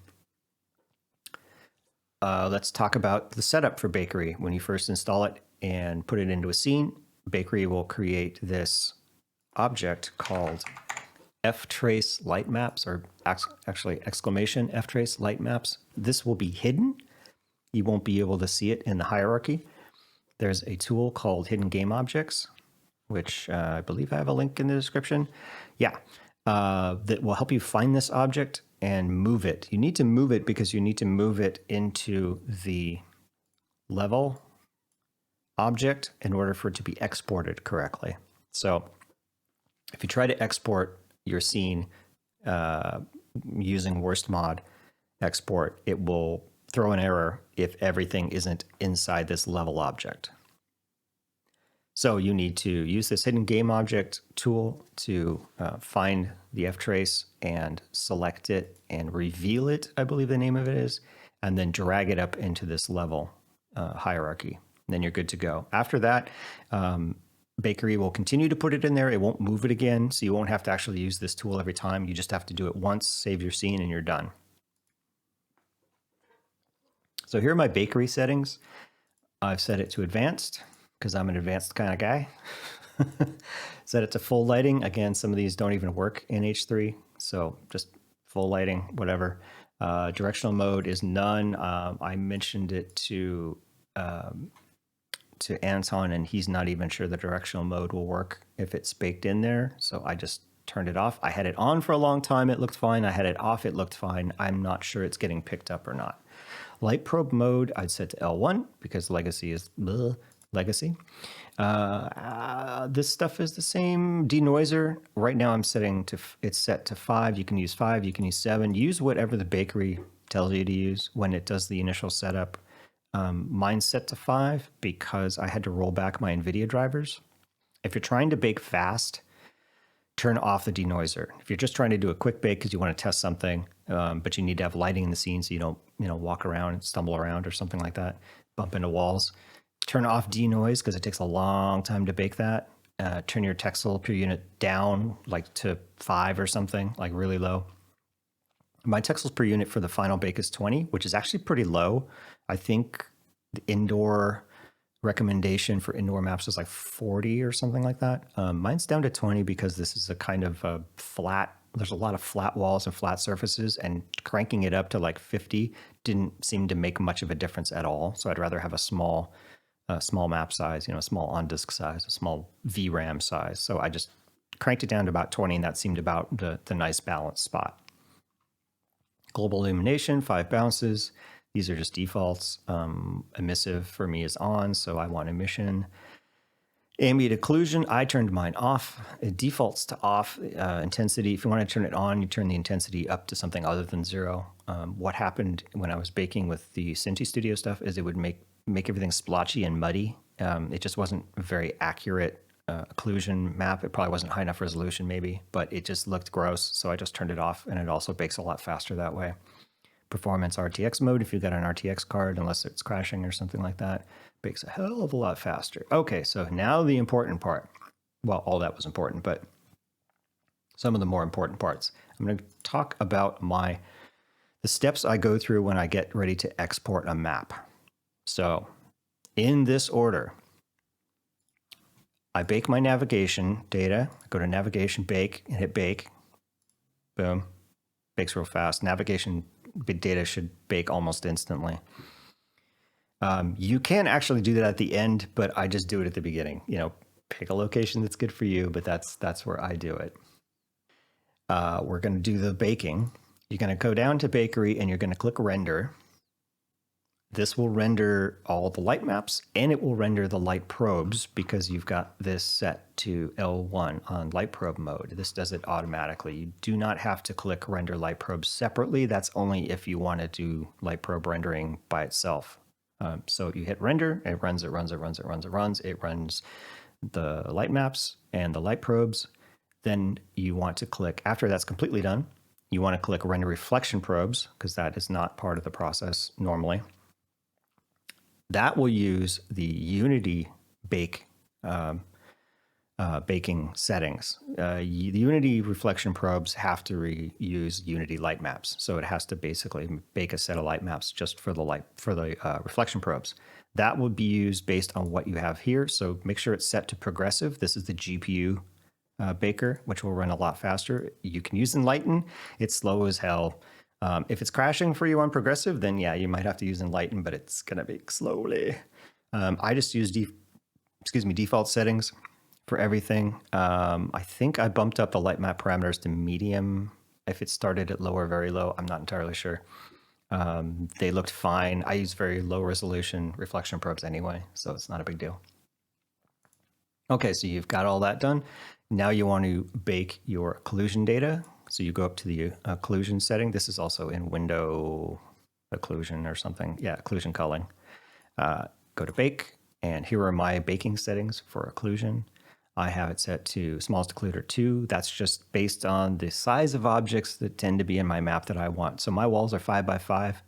Let's talk about the setup for Bakery. When you first install it and put it into a scene, Bakery will create this object called ftrace light maps, or actually exclamation ftrace light maps. This will be hidden. You won't be able to see it in the hierarchy. There's a tool called Hidden Game Objects, which I believe I have a link in the description. Yeah, that will help you find this object and move it. You need to move it because you need to move it into the level object in order for it to be exported correctly. So if you try to export your scene using WurstMod export, it will throw an error if everything isn't inside this level object. So you need to use this hidden GameObject tool to find the ftrace and select it and reveal it, I believe the name of it is, and then drag it up into this level hierarchy. Then you're good to go. After that, Bakery will continue to put it in there. It won't move it again, so you won't have to actually use this tool every time. You just have to do it once, save your scene, and you're done. So here are my Bakery settings. I've set it to advanced because I'm an advanced kind of guy. Set it to full lighting. Again, some of these don't even work in H3, so just full lighting, whatever. Directional mode is none. I mentioned it to Anton, and he's not even sure the directional mode will work if it's baked in there. So I just turned it off. I had it on for a long time. It looked fine. I had it off. It looked fine. I'm not sure it's getting picked up or not. Light probe mode, I'd set to L1 because legacy is legacy. This stuff is the same. Denoiser, right now I'm setting to, it's set to 5. You can use 5, you can use 7. Use whatever the Bakery tells you to use when it does the initial setup. Mine's set to 5 because I had to roll back my Nvidia drivers. If you're trying to bake fast, turn off the denoiser. If you're just trying to do a quick bake because you want to test something, but you need to have lighting in the scene so you don't, walk around and stumble around or something like that, bump into walls, turn off denoise because it takes a long time to bake that. Turn your texel per unit down like to 5 or something, like really low. My texels per unit for the final bake is 20, which is actually pretty low. I think the indoor recommendation for indoor maps is like 40 or something like that. Mine's down to 20 because this is a kind of a flat, there's a lot of flat walls and flat surfaces, and cranking it up to like 50 didn't seem to make much of a difference at all. So I'd rather have a small map size, a small on-disk size, a small VRAM size. So I just cranked it down to about 20, and that seemed about the nice balanced spot. Global illumination, 5 bounces. These are just defaults. Emissive for me is on, so I want emission. Ambient occlusion, I turned mine off. It defaults to off. Intensity, if you want to turn it on, you turn the intensity up to something other than 0. What happened when I was baking with the Cinti Studio stuff is it would make everything splotchy and muddy. It just wasn't a very accurate occlusion map. It probably wasn't high enough resolution maybe, but it just looked gross, so I just turned it off, and it also bakes a lot faster that way. Performance RTX mode, if you've got an RTX card, unless it's crashing or something like that, bakes a hell of a lot faster. Okay, so now the important part. Well, all that was important, but some of the more important parts. I'm going to talk about the steps I go through when I get ready to export a map. So in this order, I bake my navigation data. I go to navigation, bake, and hit bake. Boom. Bakes real fast. Navigation data should bake almost instantly. You can actually do that at the end, but I just do it at the beginning. Pick a location that's good for you, but that's where I do it. We're going to do the baking. You're going to go down to Bakery, and you're going to click Render. This will render all the light maps, and it will render the light probes because you've got this set to L1 on light probe mode. This does it automatically. You do not have to click render light probes separately. That's only if you want to do light probe rendering by itself. So you hit render, it runs the light maps and the light probes. Then you want to click, after that's completely done, you want to click render reflection probes because that is not part of the process normally. That will use the Unity baking settings. The Unity reflection probes have to use Unity light maps, so it has to basically bake a set of light maps just for the reflection probes. That will be used based on what you have here. So make sure it's set to progressive. This is the GPU baker, which will run a lot faster. You can use Enlighten. It's slow as hell. If it's crashing for you on progressive, then yeah, you might have to use Enlighten, but it's going to bake slowly. I just use default settings for everything. I think I bumped up the light map parameters to medium. If it started at low or very low, I'm not entirely sure. They looked fine. I use very low resolution reflection probes anyway, so it's not a big deal. Okay, so you've got all that done. Now you want to bake your occlusion data. So you go up to the occlusion setting. This is also in window occlusion or something. Yeah, occlusion culling. Go to bake, and here are my baking settings for occlusion. I have it set to smallest occluder 2. That's just based on the size of objects that tend to be in my map that I want. So my walls are 5 by 5.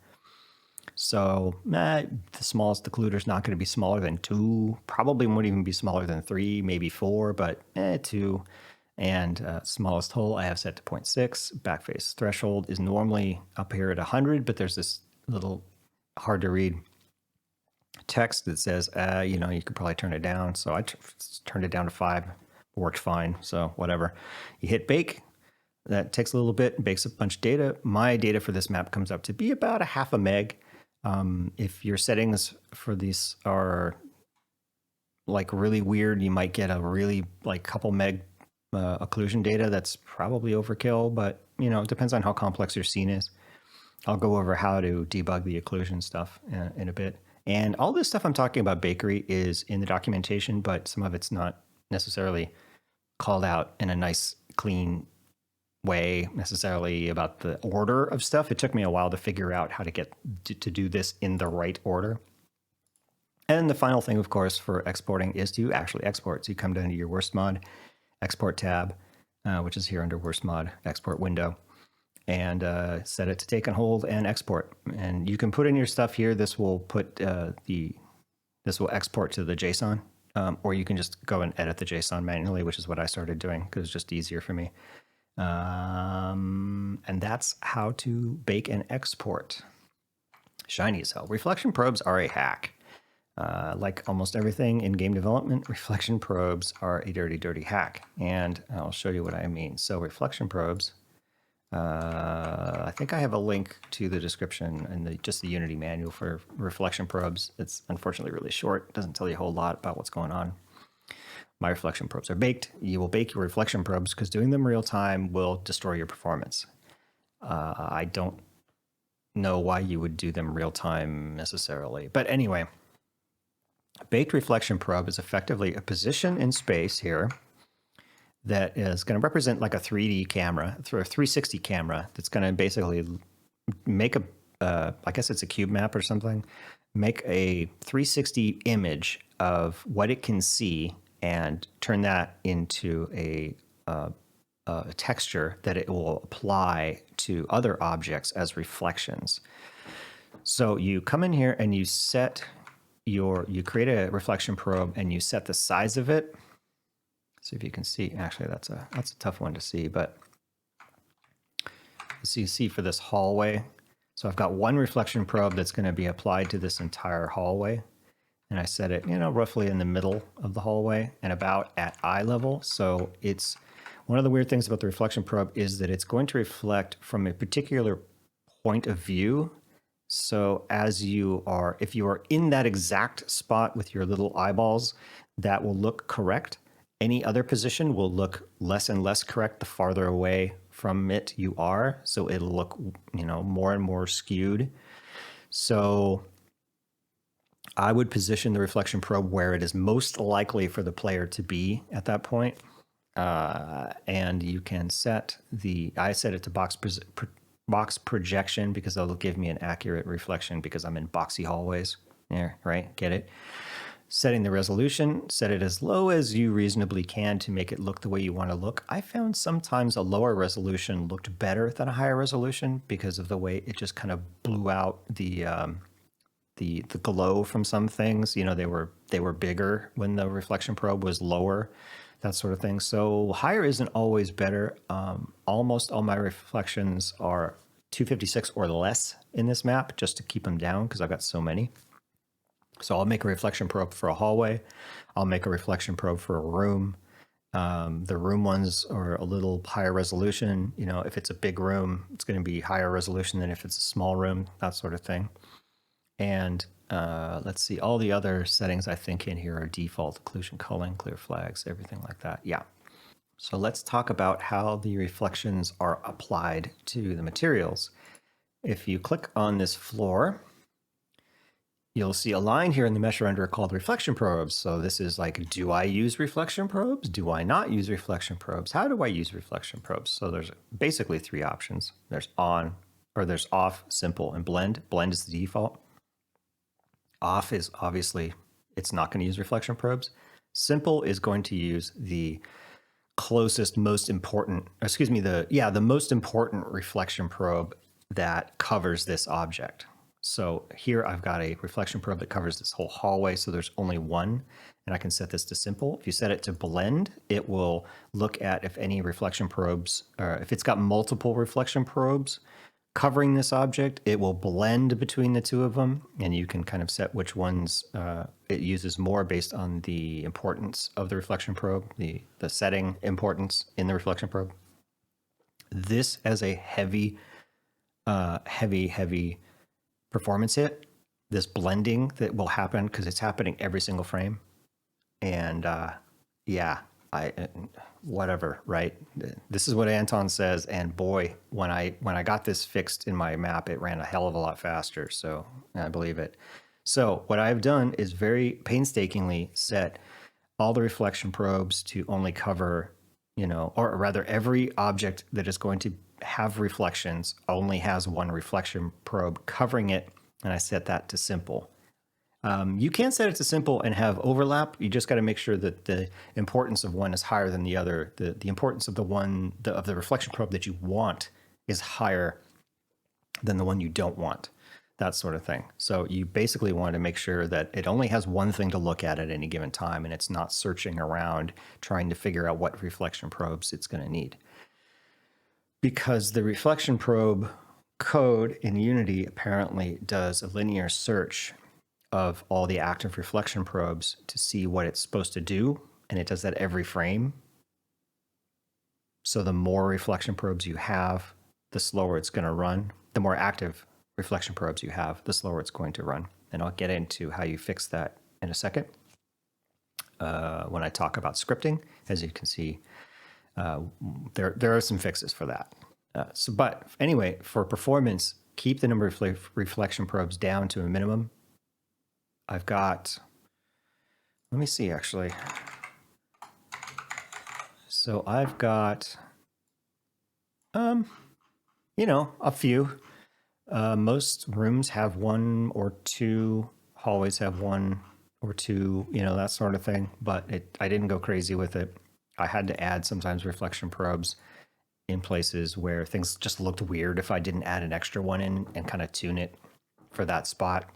So the smallest occluder is not going to be smaller than 2. Probably won't even be smaller than 3, maybe 4, but 2. And smallest hole I have set to 0.6. Backface threshold is normally up here at 100, but there's this little hard to read text that says, you know, you could probably turn it down. So I turned it down to 5. Worked fine. So whatever. You hit bake. That takes a little bit, bakes a bunch of data. My data for this map comes up to be about a half a meg. If your settings for these are like really weird, you might get a really like couple meg occlusion data. That's probably overkill, but you know, it depends on how complex your scene is. I'll go over how to debug the occlusion stuff in a bit. And all this stuff I'm talking about bakery is in the documentation, but some of it's not necessarily called out in a nice, clean way necessarily about the order of stuff. It took me a while to figure out how to get to do this in the right order. And the final thing, of course, for exporting is to actually export. So you come down to your WurstMod export tab, which is here under WurstMod export window, and set it to take and hold and export. And you can put in your stuff here. This will put this will export to the JSON, or you can just go and edit the JSON manually, which is what I started doing because it's just easier for me. And that's how to bake and export. Shiny as hell. Reflection probes are a hack. Like almost everything in game development, reflection probes are a dirty, dirty hack. And I'll show you what I mean. So reflection probes, I think I have a link to the description and just the Unity manual for reflection probes. It's unfortunately really short. It doesn't tell you a whole lot about what's going on. My reflection probes are baked. You will bake your reflection probes because doing them real time will destroy your performance. I don't know why you would do them real time necessarily. But anyway, a baked reflection probe is effectively a position in space here that is going to represent like a 3D camera, through a 360 camera that's going to basically make a, I guess it's a cube map or something, make a 360 image of what it can see and turn that into a texture that it will apply to other objects as reflections. So you come in here and you set you create a reflection probe and you set the size of it. See if you can see. Actually, that's a tough one to see, but so you see for this hallway. So I've got one reflection probe that's going to be applied to this entire hallway. And I set it, you know, roughly in the middle of the hallway and about at eye level. So it's one of the weird things about the reflection probe is that it's going to reflect from a particular point of view. So as you are, if you are in that exact spot with your little eyeballs, that will look correct. Any other position will look less and less correct the farther away from it you are. So it'll look, you know, more and more skewed. So I would position the reflection probe where it is most likely for the player to be at that point. And you can set I set it to box projection because that'll give me an accurate reflection because I'm in boxy hallways. There, right? Get it? Setting the resolution, set it as low as you reasonably can to make it look the way you want to look. I found sometimes a lower resolution looked better than a higher resolution because of the way it just kind of blew out the glow from some things. You know, they were bigger when the reflection probe was lower, that sort of thing. So higher isn't always better. Almost all my reflections are 256 or less in this map, just to keep them down because I've got so many. So I'll make a reflection probe for a hallway. I'll make a reflection probe for a room. The room ones are a little higher resolution. You know, if it's a big room, it's going to be higher resolution than if it's a small room, that sort of thing. And let's see, all the other settings I think in here are default: occlusion culling, clear flags, everything like that. Yeah. So let's talk about how the reflections are applied to the materials. if you click on this floor, you'll see a line here in the mesh renderer called reflection probes. So this is like, do I use reflection probes? Do I not use reflection probes? How do I use reflection probes? So there's basically 3 options. There's on, or there's off, simple, and blend. Blend is the default. Off is obviously, it's not going to use reflection probes. Simple is going to use the closest, most important, the most important reflection probe that covers this object. So here I've got a reflection probe that covers this whole hallway, so there's only one, and I can set this to simple. If you set it to blend, it will look at if any reflection probes, or if it's got multiple reflection probes covering this object, it will blend between the 2 of them, and you can kind of set which ones it uses more based on the importance of the reflection probe, the setting importance in the reflection probe. This has a heavy performance hit, this blending that will happen because it's happening every single frame. And whatever, right? This is what Anton says, and boy, when I got this fixed in my map, it ran a hell of a lot faster, so I believe it. So what I've done is very painstakingly set all the reflection probes to only cover, or rather every object that is going to have reflections only has one reflection probe covering it, and I set that to simple. You can set it to simple and have overlap. You just got to make sure that the importance of one is higher than the other. The importance of the reflection probe that you want is higher than the one you don't want, that sort of thing. So you basically want to make sure that it only has one thing to look at any given time, and it's not searching around trying to figure out what reflection probes it's going to need. Because the reflection probe code in Unity apparently does a linear search of all the active reflection probes to see what it's supposed to do, and it does that every frame. So the more reflection probes you have, the slower it's going to run. The more active reflection probes you have, the slower it's going to run. And I'll get into how you fix that in a second when I talk about scripting. As you can see, there are some fixes for that. But anyway, for performance, keep the number of reflection probes down to a minimum. I've got, let me see actually. So I've got, a few. Most rooms have 1 or 2, hallways have 1 or 2, that sort of thing. But I didn't go crazy with it. I had to add sometimes reflection probes in places where things just looked weird if I didn't add an extra one in and kind of tune it for that spot.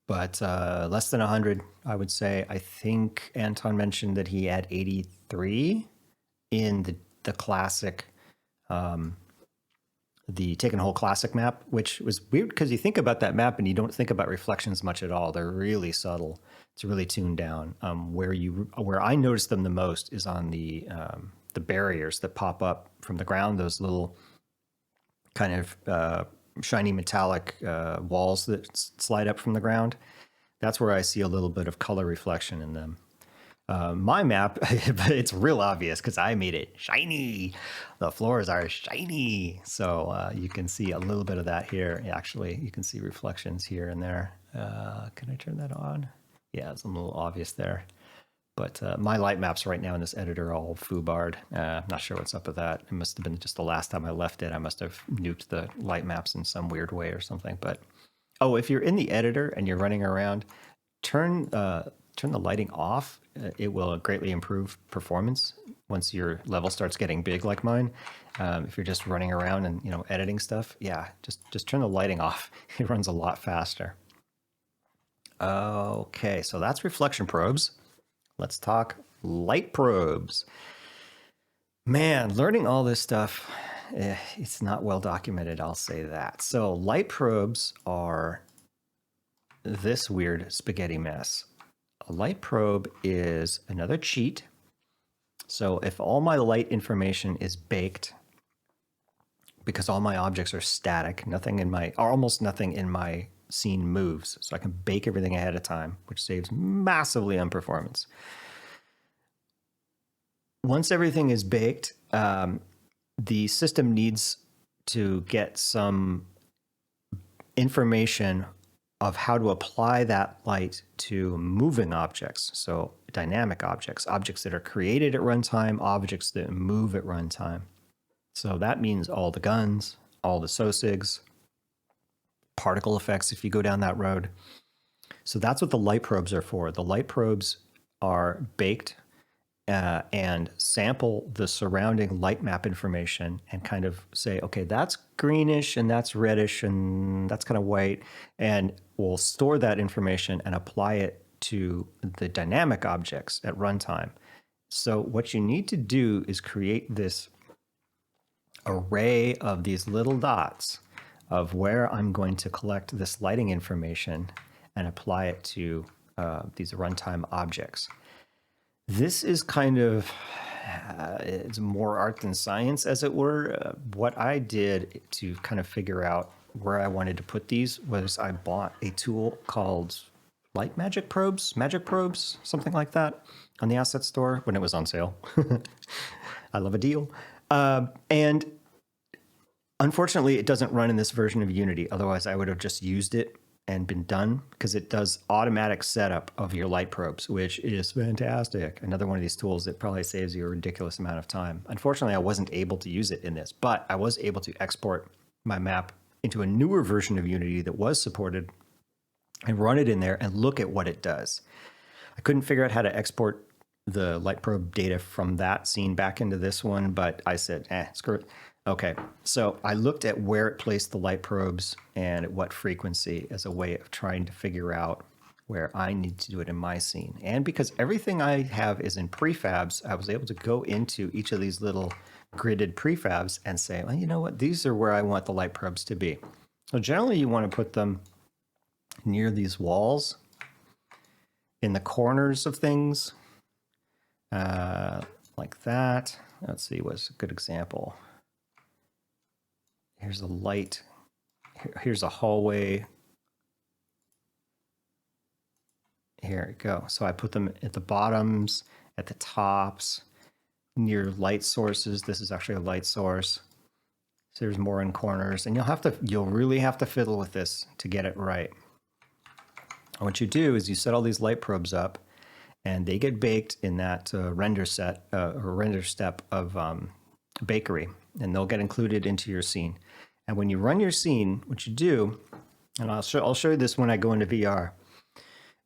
But less than 100, I would say. I think Anton mentioned that he had 83 in the classic, the Taken Whole classic map, which was weird because you think about that map and you don't think about reflections much at all. They're really subtle. It's really tuned down. Where I noticed them the most is on the barriers that pop up from the ground, those little kind of shiny metallic walls that slide up from the ground. That's where I see a little bit of color reflection in them. My map, it's real obvious because I made it shiny. The floors are shiny. So you can see a little bit of that here. Actually, you can see reflections here and there. Can I turn that on? Yeah, it's a little obvious there. But my light maps right now in this editor are all foobarred. Not sure what's up with that. It must have been just the last time I left it. I must have nuked the light maps in some weird way or something. But if you're in the editor and you're running around, turn the lighting off. It will greatly improve performance once your level starts getting big like mine. If you're just running around and editing stuff, yeah, just turn the lighting off. It runs a lot faster. Okay, so that's reflection probes. Let's talk light probes. Man, learning all this stuff, it's not well documented, I'll say that. So light probes are this weird spaghetti mess. A light probe is another cheat. So if all my light information is baked, because all my objects are static, almost nothing in my scene moves, so I can bake everything ahead of time, which saves massively on performance. Once everything is baked, the system needs to get some information of how to apply that light to moving objects. So dynamic objects, objects that are created at runtime, objects that move at runtime. So that means all the guns, all the SOSIGs, particle effects if you go down that road. So that's what the light probes are for. The light probes are baked and sample the surrounding light map information and kind of say, okay, that's greenish and that's reddish and that's kind of white. And we'll store that information and apply it to the dynamic objects at runtime. So what you need to do is create this array of these little dots of where I'm going to collect this lighting information and apply it to these runtime objects. This is kind of, it's more art than science, as it were. What I did to kind of figure out where I wanted to put these was I bought a tool called Magic Probes, something like that, on the asset store when it was on sale. I love a deal. And unfortunately, it doesn't run in this version of Unity. Otherwise, I would have just used it and been done, because it does automatic setup of your light probes, which is fantastic. Another one of these tools that probably saves you a ridiculous amount of time. Unfortunately, I wasn't able to use it in this, but I was able to export my map into a newer version of Unity that was supported and run it in there and look at what it does. I couldn't figure out how to export the light probe data from that scene back into this one, but I said, screw it. Okay, so I looked at where it placed the light probes and at what frequency as a way of trying to figure out where I need to do it in my scene. And because everything I have is in prefabs, I was able to go into each of these little gridded prefabs and say, well, you know what, these are where I want the light probes to be. So generally you want to put them near these walls, in the corners of things, like that. Let's see, what's a good example? Here's a light. Here's a hallway. Here we go. So I put them at the bottoms, at the tops, near light sources. This is actually a light source. So there's more in corners, and you'll really have to fiddle with this to get it right. And what you do is you set all these light probes up, and they get baked in that render step of bakery, and they'll get included into your scene. And when you run your scene, what you do, and I'll show you this when I go into VR,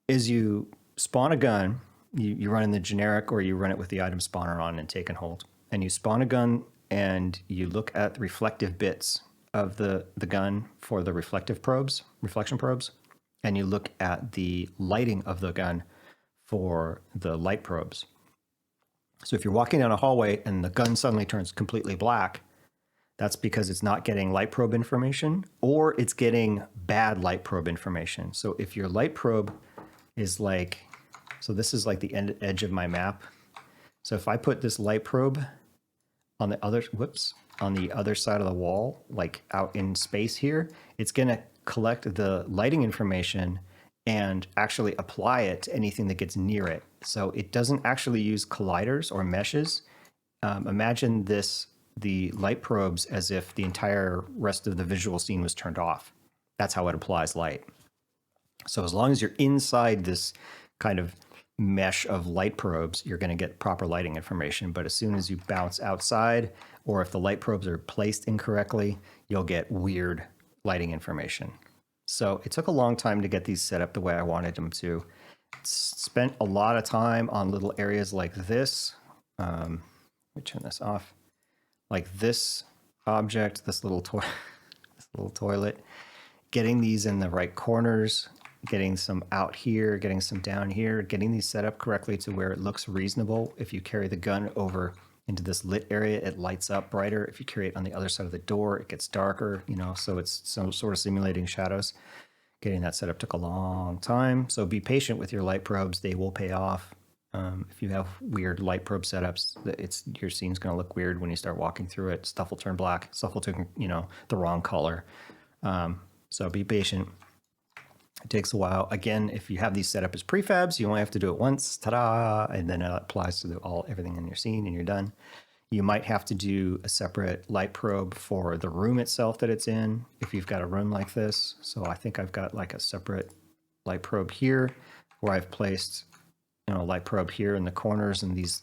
is you spawn a gun. You run in the generic, or you run it with the item spawner on and take and hold. And you spawn a gun, and you look at the reflective bits of the gun for the reflection probes, and you look at the lighting of the gun for the light probes. So if you're walking down a hallway and the gun suddenly turns completely black, that's because it's not getting light probe information, or it's getting bad light probe information. So if your light probe is like, so this is like the edge of my map. So if I put this light probe on the other side of the wall, like out in space here, it's gonna collect the lighting information and actually apply it to anything that gets near it. So it doesn't actually use colliders or meshes. Imagine the light probes as if the entire rest of the visual scene was turned off. That's how it applies light. So as long as you're inside this kind of mesh of light probes, you're going to get proper lighting information. But as soon as you bounce outside, or if the light probes are placed incorrectly, you'll get weird lighting information. So it took a long time to get these set up the way I wanted them to. Spent a lot of time on little areas like this. Let me turn this off. Like this object, this little toilet, getting these in the right corners, getting some out here, getting some down here, getting these set up correctly to where it looks reasonable. If you carry the gun over into this lit area, it lights up brighter. If you carry it on the other side of the door, it gets darker, so it's some sort of simulating shadows. Getting that set up took a long time. So be patient with your light probes. They will pay off. If you have weird light probe setups, your scene's going to look weird when you start walking through it. Stuff will turn black. Stuff will turn, the wrong color. So be patient. It takes a while. Again, if you have these set up as prefabs, you only have to do it once. Ta-da! And then it applies to everything in your scene, and you're done. You might have to do a separate light probe for the room itself that it's in if you've got a room like this. So I think I've got like a separate light probe here where I've placed, you know, a light probe here in the corners and these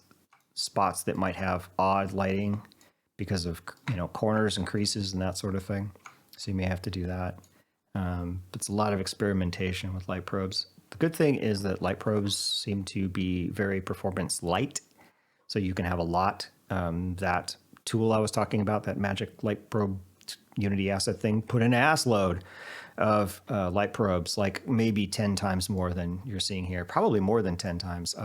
spots that might have odd lighting because of, you know, corners and creases and that sort of thing. So you may have to do that. It's a lot of experimentation with light probes. The good thing is that light probes seem to be very performance light. So you can have a lot. That tool I was talking about, that magic light probe Unity asset thing, put an ass load of light probes, like maybe 10 times more than you're seeing here, probably more than 10 times,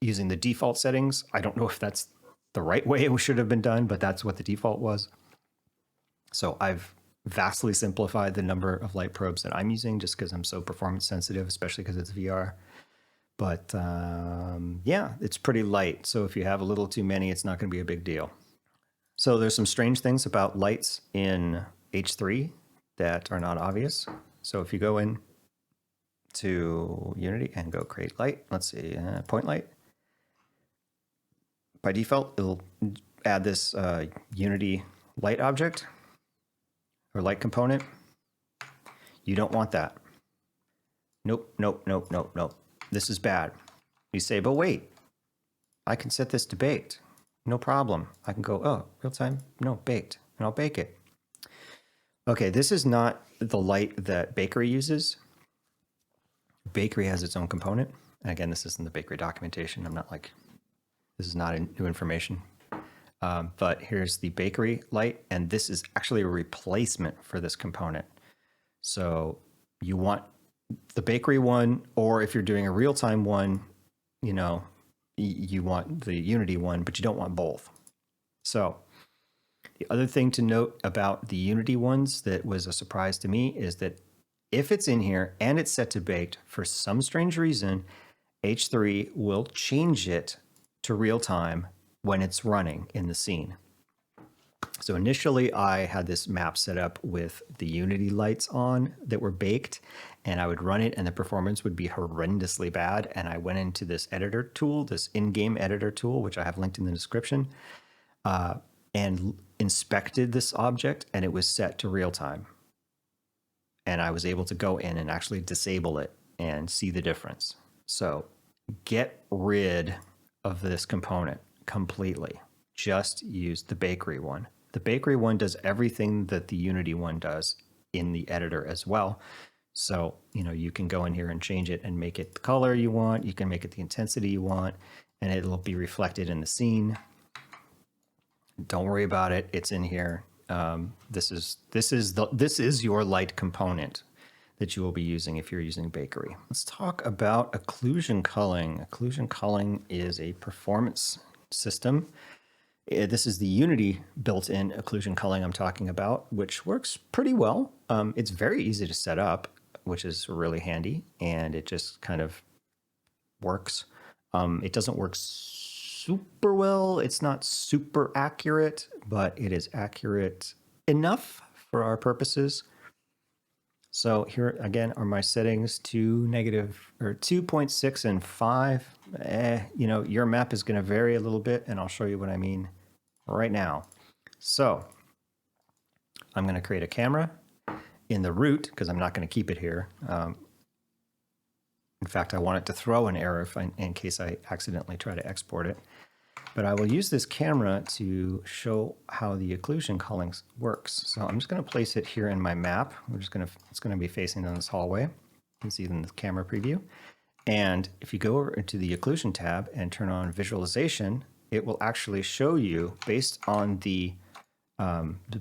using the default settings. I don't know if that's the right way it should have been done, but that's what the default was. So I've vastly simplified the number of light probes that I'm using just because I'm so performance sensitive, especially because it's VR. But yeah, it's pretty light. So if you have a little too many, it's not going to be a big deal. So there's some strange things about lights in H3 that are not obvious. So if you go in to Unity and go create light, let's see, point light. By default, it'll add this Unity light object or light component. You don't want that. Nope, nope, nope, nope, nope. This is bad. You say, but wait, I can set this to baked. No problem. I can go, oh, real time? No, baked. And I'll bake it. Okay, this is not the light that Bakery uses. Bakery has its own component. And again, this isn't the Bakery documentation. I'm not like, this is not new information. But here's the Bakery light, and this is actually a replacement for this component. So you want the Bakery one, or if you're doing a real-time one, you know, you want the Unity one, but you don't want both. So the other thing to note about the Unity ones that was a surprise to me is that if it's in here and it's set to baked, for some strange reason, H3 will change it to real-time when it's running in the scene. So initially I had this map set up with the Unity lights on that were baked, and I would run it and the performance would be horrendously bad. And I went into this editor tool, this in-game editor tool, which I have linked in the description, and inspected this object, and it was set to real time. And I was able to go in and actually disable it and see the difference. So get rid of this component completely. Just use the Bakery one. The Bakery one does everything that the Unity one does in the editor as well. So, you know, you can go in here and change it and make it the color you want. You can make it the intensity you want, and it'll be reflected in the scene. Don't worry about it. It's in here. This is your light component that you will be using if you're using Bakery. Let's talk about Occlusion Culling. Occlusion Culling is a performance system. This is the Unity built-in Occlusion Culling I'm talking about, which works pretty well. It's very easy to set up, which is really handy, and it just kind of works. It doesn't work super well. It's not super accurate, but it is accurate enough for our purposes. So here again are my settings to negative or 2.6 and 5. You know, your map is going to vary a little bit, and I'll show you what I mean right now. So I'm going to create a camera in the root because I'm not going to keep it here. In fact, I want it to throw an error in case I accidentally try to export it. But I will use this camera to show how the occlusion culling works. So I'm just going to place it here in my map. It's going to be facing down this hallway. You can see it in the camera preview. And if you go over into the occlusion tab and turn on visualization, it will actually show you based on the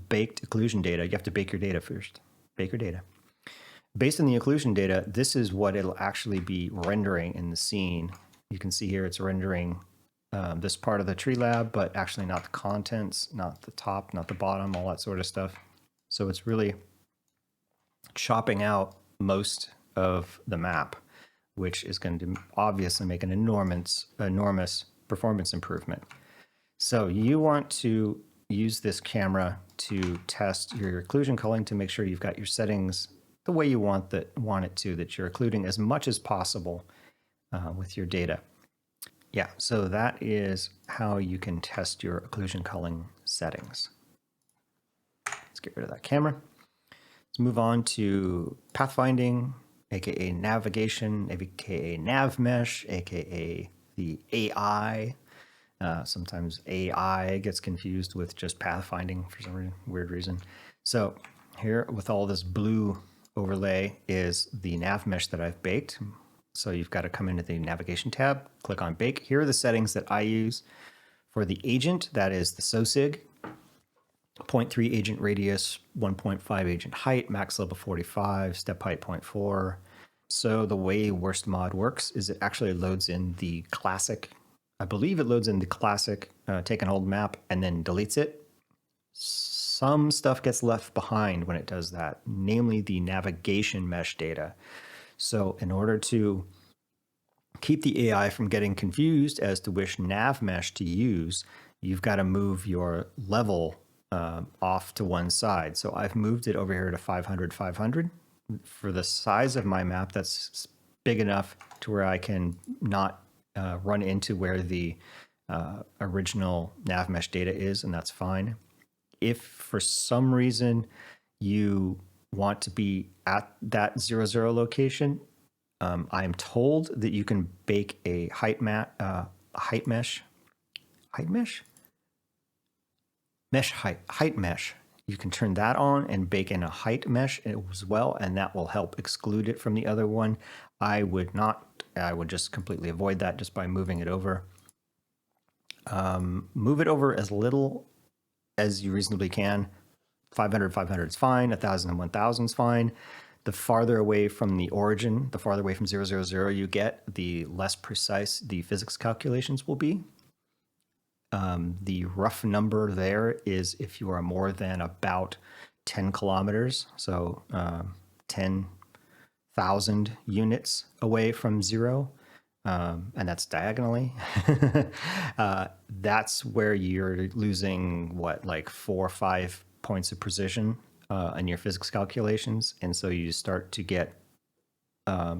baked occlusion data. You have to bake your data first. Bake your data. Based on the occlusion data, this is what it'll actually be rendering in the scene. You can see here it's rendering this part of the tree lab, but actually not the contents, not the top, not the bottom, all that sort of stuff. So it's really chopping out most of the map, which is going to obviously make an enormous performance improvement. So you want to use this camera to test your occlusion culling to make sure you've got your settings the way you want it to, that you're occluding as much as possible with your data. Yeah, so that is how you can test your occlusion culling settings. Let's get rid of that camera. Let's move on to pathfinding, aka navigation, aka Nav Mesh, aka the AI. Sometimes AI gets confused with just pathfinding for some weird reason. So here with all this blue overlay is the Nav Mesh that I've baked. So you've got to come into the navigation tab, click on bake. Here are the settings that I use for the agent. That is the SOSIG, 0.3 agent radius, 1.5 agent height, max level 45, step height 0.4. So the way WurstMod works is it actually loads in the classic, I believe it loads in the classic take and hold map and then deletes it. Some stuff gets left behind when it does that, namely the navigation mesh data. So in order to keep the AI from getting confused as to which nav mesh to use, you've got to move your level off to one side. So I've moved it over here to 500, 500. For the size of my map, that's big enough to where I can not run into where the original nav mesh data is, and that's fine. If for some reason you want to be at that 00 location, I am told that you can bake a height mesh, height mesh, You can turn that on and bake in a height mesh as well, and that will help exclude it from the other one. I would not. I would just completely avoid that just by moving it over. Move it over as little as you reasonably can. 500, 500 is fine. 1,000 and 1,000 is fine. The farther away from the origin, the farther away from 000 you get, the less precise the physics calculations will be. The rough number there is if you are more than about 10 kilometers, so 10,000 units away from zero, and that's diagonally. That's where you're losing, what, like 4 or 5 points of precision in your physics calculations, and so you start to get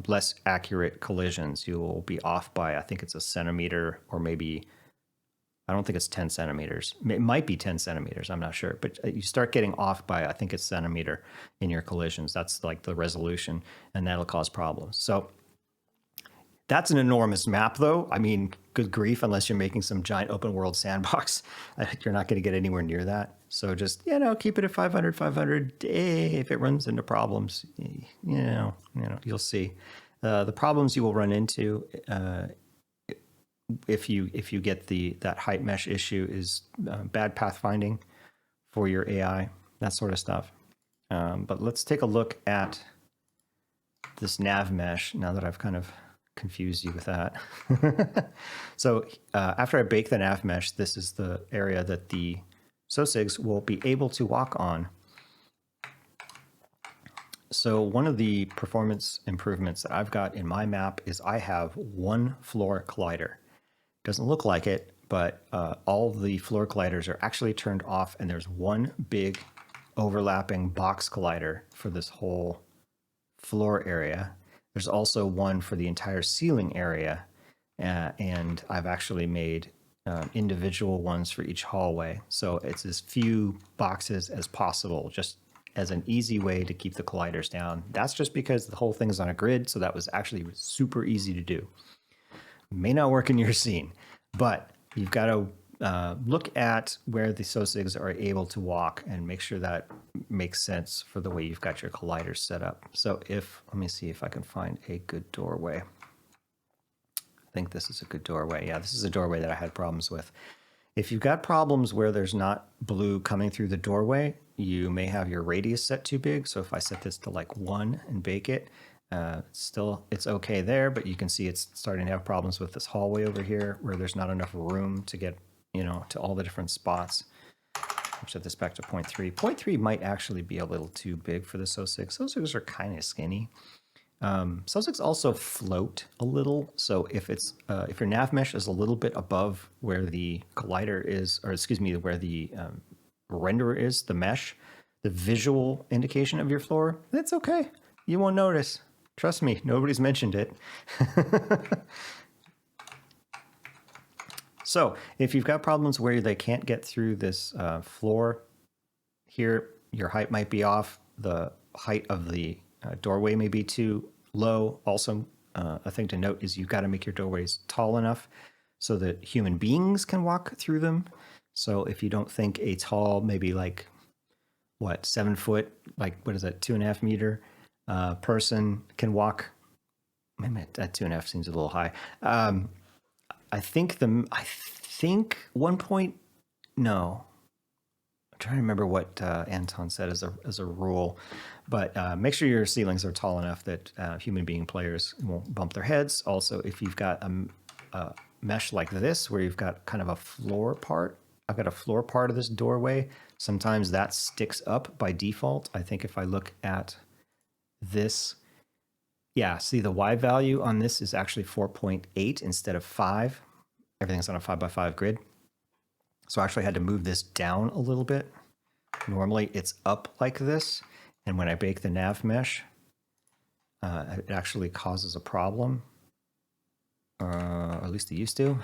less accurate collisions. You will be off by, I think it's a centimeter, or maybe, I don't think it's 10 centimeters. It might be 10 centimeters, I'm not sure, but you start getting off by, I think it's centimeter in your collisions. That's like the resolution, and that'll cause problems. So that's an enormous map, though. I mean, good grief, unless you're making some giant open world sandbox, you're not going to get anywhere near that. So just, keep it at 500, 500. If it runs into problems, you'll see. The problems you will run into if you get that height mesh issue is bad pathfinding for your AI, that sort of stuff. But let's take a look at this nav mesh now that I've kind of confused you with that. So after I bake the nav mesh, this is the area that the SOSIGs will be able to walk on. So one of the performance improvements that I've got in my map is I have one floor collider. Doesn't look like it, but all the floor colliders are actually turned off, and there's one big overlapping box collider for this whole floor area. There's also one for the entire ceiling area, and I've actually made individual ones for each hallway. So it's as few boxes as possible, just as an easy way to keep the colliders down. That's just because the whole thing is on a grid, so that was actually super easy to do. May not work in your scene, but you've got to look at where the SOSIGs are able to walk and make sure that makes sense for the way you've got your colliders set up. So let me see if I can find a good doorway. I think this is a good doorway. Yeah, this is a doorway that I had problems with. If you've got problems where there's not blue coming through the doorway, you may have your radius set too big. So if I set this to like 1 and bake it, it's okay there, but you can see it's starting to have problems with this hallway over here where there's not enough room to get, to all the different spots. I'll set this back to 0.3. 0.3 might actually be a little too big for the SOSIG. SOSIGs are kind of skinny. SOSIGs also float a little. So if your nav mesh is a little bit above where the collider is, or excuse me, where the renderer is, the mesh, the visual indication of your floor, that's okay. You won't notice. Trust me, nobody's mentioned it. So if you've got problems where they can't get through this floor here, your height might be off. The height of the doorway may be too low. Also, a thing to note is you've got to make your doorways tall enough so that human beings can walk through them. So if you don't think a tall, maybe like, what, 7 foot, like, what is that, 2.5 meter person can walk. Maybe that 2.5 seems a little high. I think 1 point, no. I'm trying to remember what Anton said as a rule, but make sure your ceilings are tall enough that human being players won't bump their heads. Also, if you've got a mesh like this, where you've got kind of a floor part, I've got a floor part of this doorway. Sometimes that sticks up by default. I think if I look at this, yeah, see the Y value on this is actually 4.8 instead of 5. Everything's on a 5x5 grid. So I actually had to move this down a little bit. Normally it's up like this. And when I bake the nav mesh, it actually causes a problem. Or at least it used to.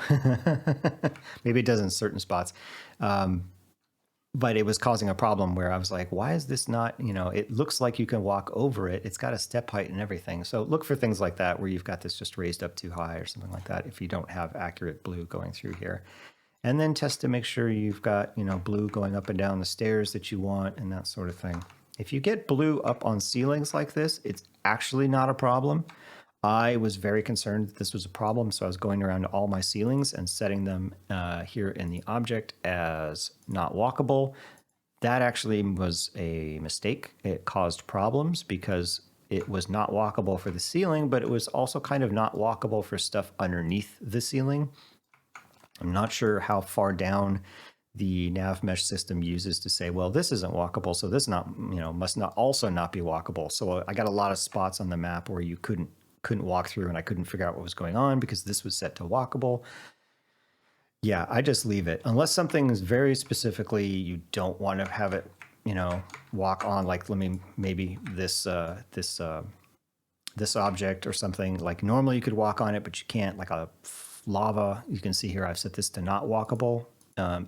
Maybe it does in certain spots. But it was causing a problem where I was like, why is this not, it looks like you can walk over it. It's got a step height and everything. So look for things like that where you've got this just raised up too high or something like that if you don't have accurate blue going through here. And then test to make sure you've got, blue going up and down the stairs that you want and that sort of thing. If you get blue up on ceilings like this, it's actually not a problem. I was very concerned that this was a problem, so I was going around to all my ceilings and setting them here in the object as not walkable. That actually was a mistake. It caused problems because it was not walkable for the ceiling, but it was also kind of not walkable for stuff underneath the ceiling. I'm not sure how far down the nav mesh system uses to say, well, this isn't walkable, so this must not also not be walkable. So I got a lot of spots on the map where you couldn't walk through and I couldn't figure out what was going on because this was set to walkable. Yeah, I just leave it. Unless something is very specifically, you don't want to have it, walk on, like maybe this object or something. Like normally you could walk on it, but you can't, like a lava. You can see here I've set this to not walkable.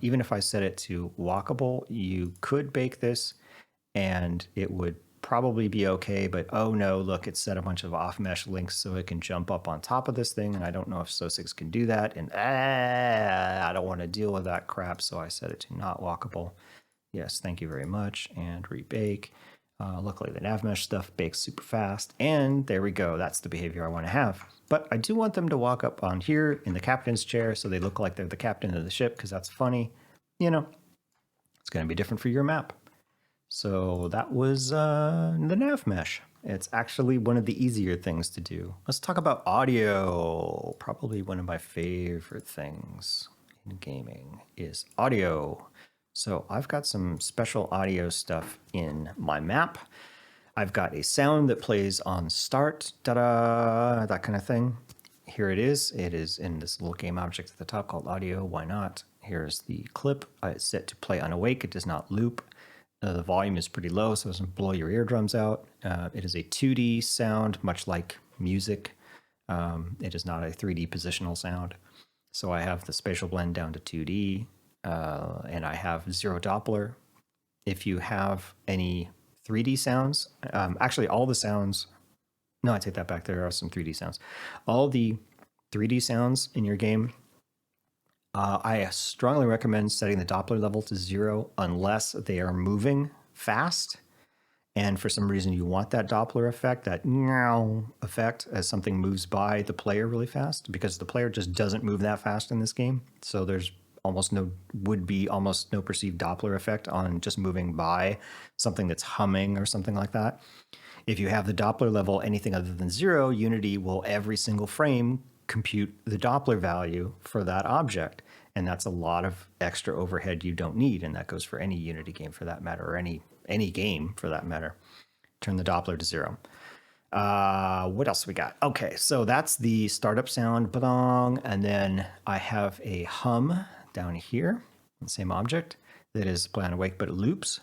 Even if I set it to walkable, you could bake this and it would probably be okay, but oh no, look, it set a bunch of off mesh links so it can jump up on top of this thing, and I don't know if SO6 can do that, and I don't want to deal with that crap, so I set it to not walkable. Yes, thank you very much, and rebake. Luckily the nav mesh stuff bakes super fast, and there we go. That's the behavior I want to have. But I do want them to walk up on here in the captain's chair so they look like they're the captain of the ship, because that's funny. It's going to be different for your map. So that was the nav mesh. It's actually one of the easier things to do. Let's talk about audio. Probably one of my favorite things in gaming is audio. So I've got some special audio stuff in my map. I've got a sound that plays on start, da-da, that kind of thing. Here it is. It is in this little game object at the top called audio. Why not? Here's the clip. It's set to play on awake. It does not loop. The volume is pretty low, so it doesn't blow your eardrums out. It is a 2D sound, much like music. It is not a 3D positional sound. So I have the spatial blend down to 2D, and I have 0 Doppler. If you have any 3D sounds, actually all the sounds, no, I take that back. There are some 3D sounds. All the 3D sounds in your game, I strongly recommend setting the Doppler level to 0 unless they are moving fast. And for some reason you want that Doppler effect, that meow effect, as something moves by the player really fast, because the player just doesn't move that fast in this game. So there's almost no perceived Doppler effect on just moving by something that's humming or something like that. If you have the Doppler level anything other than 0, Unity will every single frame compute the Doppler value for that object. And that's a lot of extra overhead you don't need. And that goes for any Unity game for that matter, or any game for that matter. Turn the Doppler to 0. What else we got? Okay, so that's the startup sound, ba-dong. And then I have a hum down here, the same object, that is play on awake, but it loops.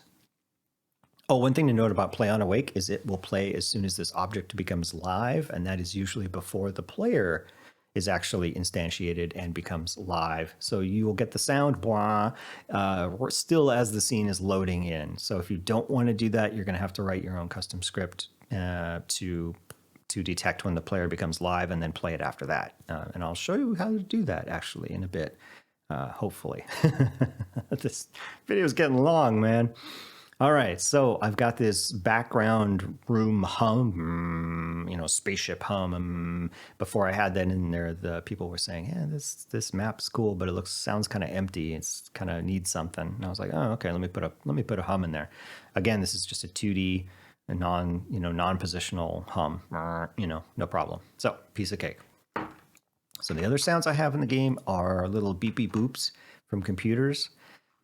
Oh, one thing to note about play on awake is it will play as soon as this object becomes live, and that is usually before the player is actually instantiated and becomes live. So you will get the sound blah, still as the scene is loading in. So if you don't want to do that, you're going to have to write your own custom script to detect when the player becomes live and then play it after that. And I'll show you how to do that actually in a bit, hopefully. This video is getting long, man. All right, so I've got this background room hum, spaceship hum. Before I had that in there, the people were saying, "Yeah, this map's cool, but it sounds kind of empty. It's kind of needs something." And I was like, "Oh, okay. Let me put a hum in there." Again, this is just a 2D, non-positional hum. No problem. So piece of cake. So the other sounds I have in the game are little beepy boops from computers.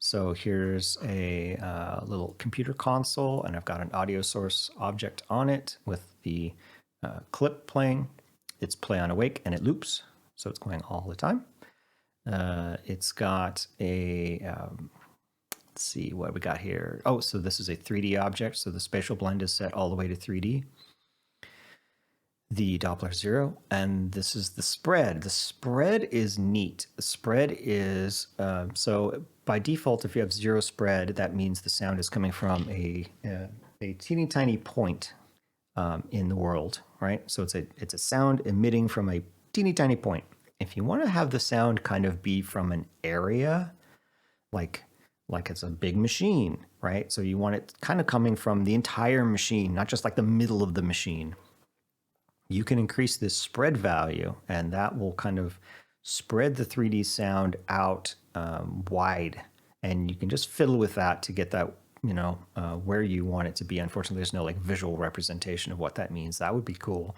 So here's a little computer console, and I've got an audio source object on it with the clip playing. It's play on awake, and it loops, so it's going all the time. It's got a, let's see what we got here. Oh, so this is a 3D object, so the spatial blend is set all the way to 3D. The Doppler 0, and this is the spread. The spread is neat. The spread is, so by default, if you have 0 spread, that means the sound is coming from a teeny tiny point in the world, right? So it's a sound emitting from a teeny tiny point. If you want to have the sound kind of be from an area, like it's a big machine, right? So you want it kind of coming from the entire machine, not just like the middle of the machine. You can increase this spread value, and that will kind of spread the 3D sound out wide, and you can just fiddle with that to get that, where you want it to be. Unfortunately, there's no like visual representation of what that means. That would be cool.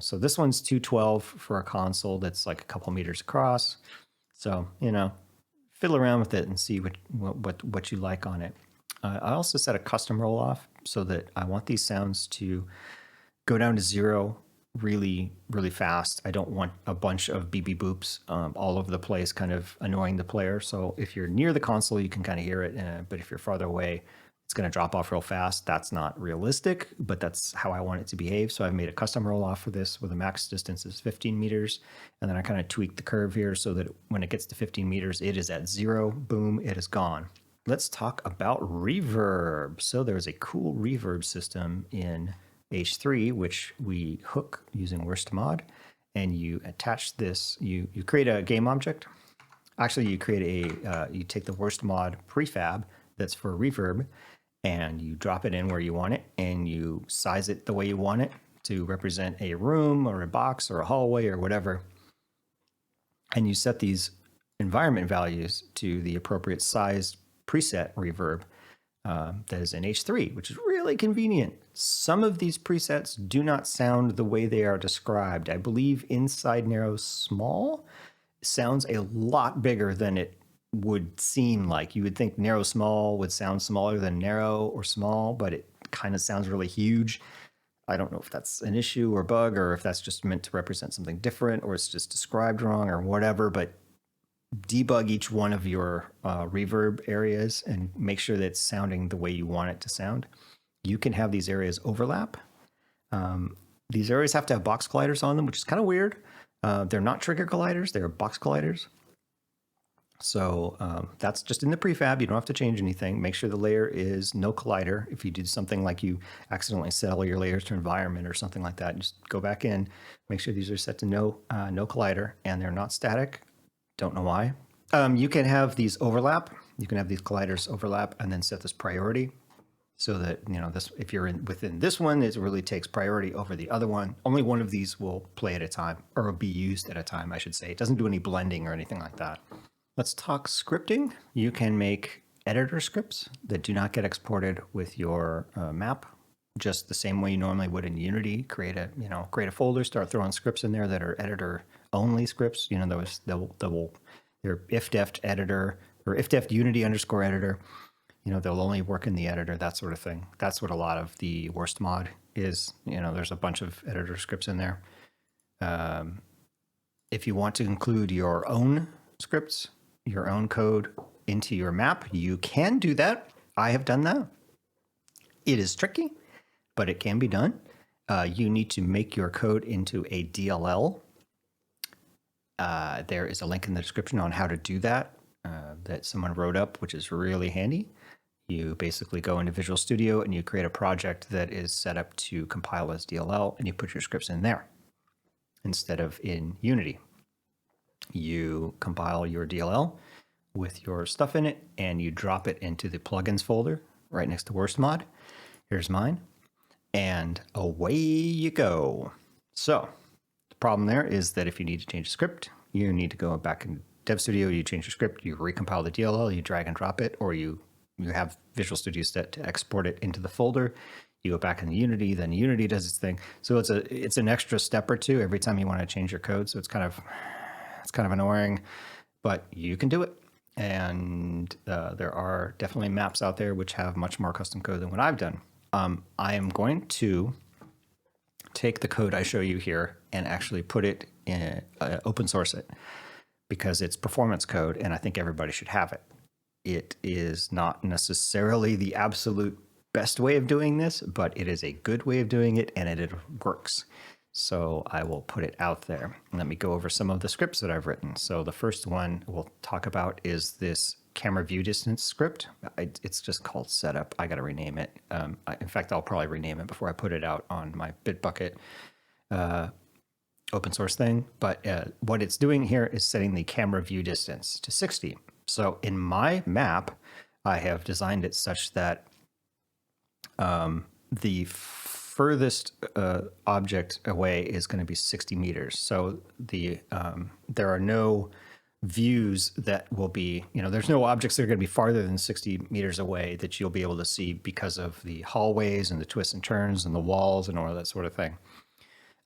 So this one's 212 for a console that's like a couple meters across. So, fiddle around with it and see what you like on it. I also set a custom roll off so that I want these sounds to go down to 0 really, really fast. I don't want a bunch of BB boops all over the place, kind of annoying the player. So if you're near the console, you can kind of hear it. But if you're farther away, it's going to drop off real fast. That's not realistic, but that's how I want it to behave. So I've made a custom roll off for this where the max distance is 15 meters. And then I kind of tweaked the curve here so that when it gets to 15 meters, it is at 0. Boom, it is gone. Let's talk about reverb. So there's a cool reverb system in H3, which we hook using WurstMod, and you attach this, you create a game object. Actually, you create you take the WurstMod prefab that's for reverb, and you drop it in where you want it, and you size it the way you want it to represent a room or a box or a hallway or whatever. And you set these environment values to the appropriate size preset reverb that is in H3, which is really convenient. Some of these presets do not sound the way they are described. I believe inside narrow small sounds a lot bigger than it would seem like. You would think narrow small would sound smaller than narrow or small, but it kind of sounds really huge. I don't know if that's an issue or bug, or if that's just meant to represent something different, or it's just described wrong or whatever, but debug each one of your reverb areas and make sure that it's sounding the way you want it to sound. You can have these areas overlap. These areas have to have box colliders on them, which is kind of weird. They're not trigger colliders, they're box colliders. So that's just in the prefab. You don't have to change anything. Make sure the layer is no collider. If you do something like you accidentally set all your layers to environment or something like that, just go back in, make sure these are set to no collider, and they're not static. Don't know why. You can have these overlap. You can have these colliders overlap and then set this priority so that, this, if you're within this one, it really takes priority over the other one. Only one of these will play at a time, or be used at a time, I should say. It doesn't do any blending or anything like that. Let's talk scripting. You can make editor scripts that do not get exported with your map, just the same way you normally would in Unity. Create a folder, start throwing scripts in there that are editor only scripts. They're ifdeft editor or ifdeft Unity _ editor. They'll only work in the editor, that sort of thing. That's what a lot of the WurstMod is. There's a bunch of editor scripts in there. If you want to include your own scripts, your own code into your map, you can do that. I have done that. It is tricky, but it can be done. You need to make your code into a DLL. There is a link in the description on how to do that that someone wrote up, which is really handy. You basically go into Visual Studio and you create a project that is set up to compile as DLL, and you put your scripts in there instead of in Unity. You compile your DLL with your stuff in it, and you drop it into the plugins folder right next to WurstMod. Here's mine, and away you go. So the problem there is that if you need to change a script, you need to go back in Dev Studio, you change your script, you recompile the DLL, you drag and drop it, or you have Visual Studio set to export it into the folder. You go back into Unity, then Unity does its thing. So it's an extra step or two every time you want to change your code. So it's kind of annoying, but you can do it. And there are definitely maps out there which have much more custom code than what I've done. I am going to take the code I show you here and actually put it in open source it, because it's performance code and I think everybody should have it. It is not necessarily the absolute best way of doing this, but it is a good way of doing it, and it works. So I will put it out there. Let me go over some of the scripts that I've written. So the first one we'll talk about is this camera view distance script. It's just called setup. I got to rename it. In fact, I'll probably rename it before I put it out on my Bitbucket open source thing. But what it's doing here is setting the camera view distance to 60. So in my map, I have designed it such that the furthest object away is going to be 60 meters. So there are no views that will be, there's no objects that are going to be farther than 60 meters away that you'll be able to see because of the hallways and the twists and turns and the walls and all that sort of thing.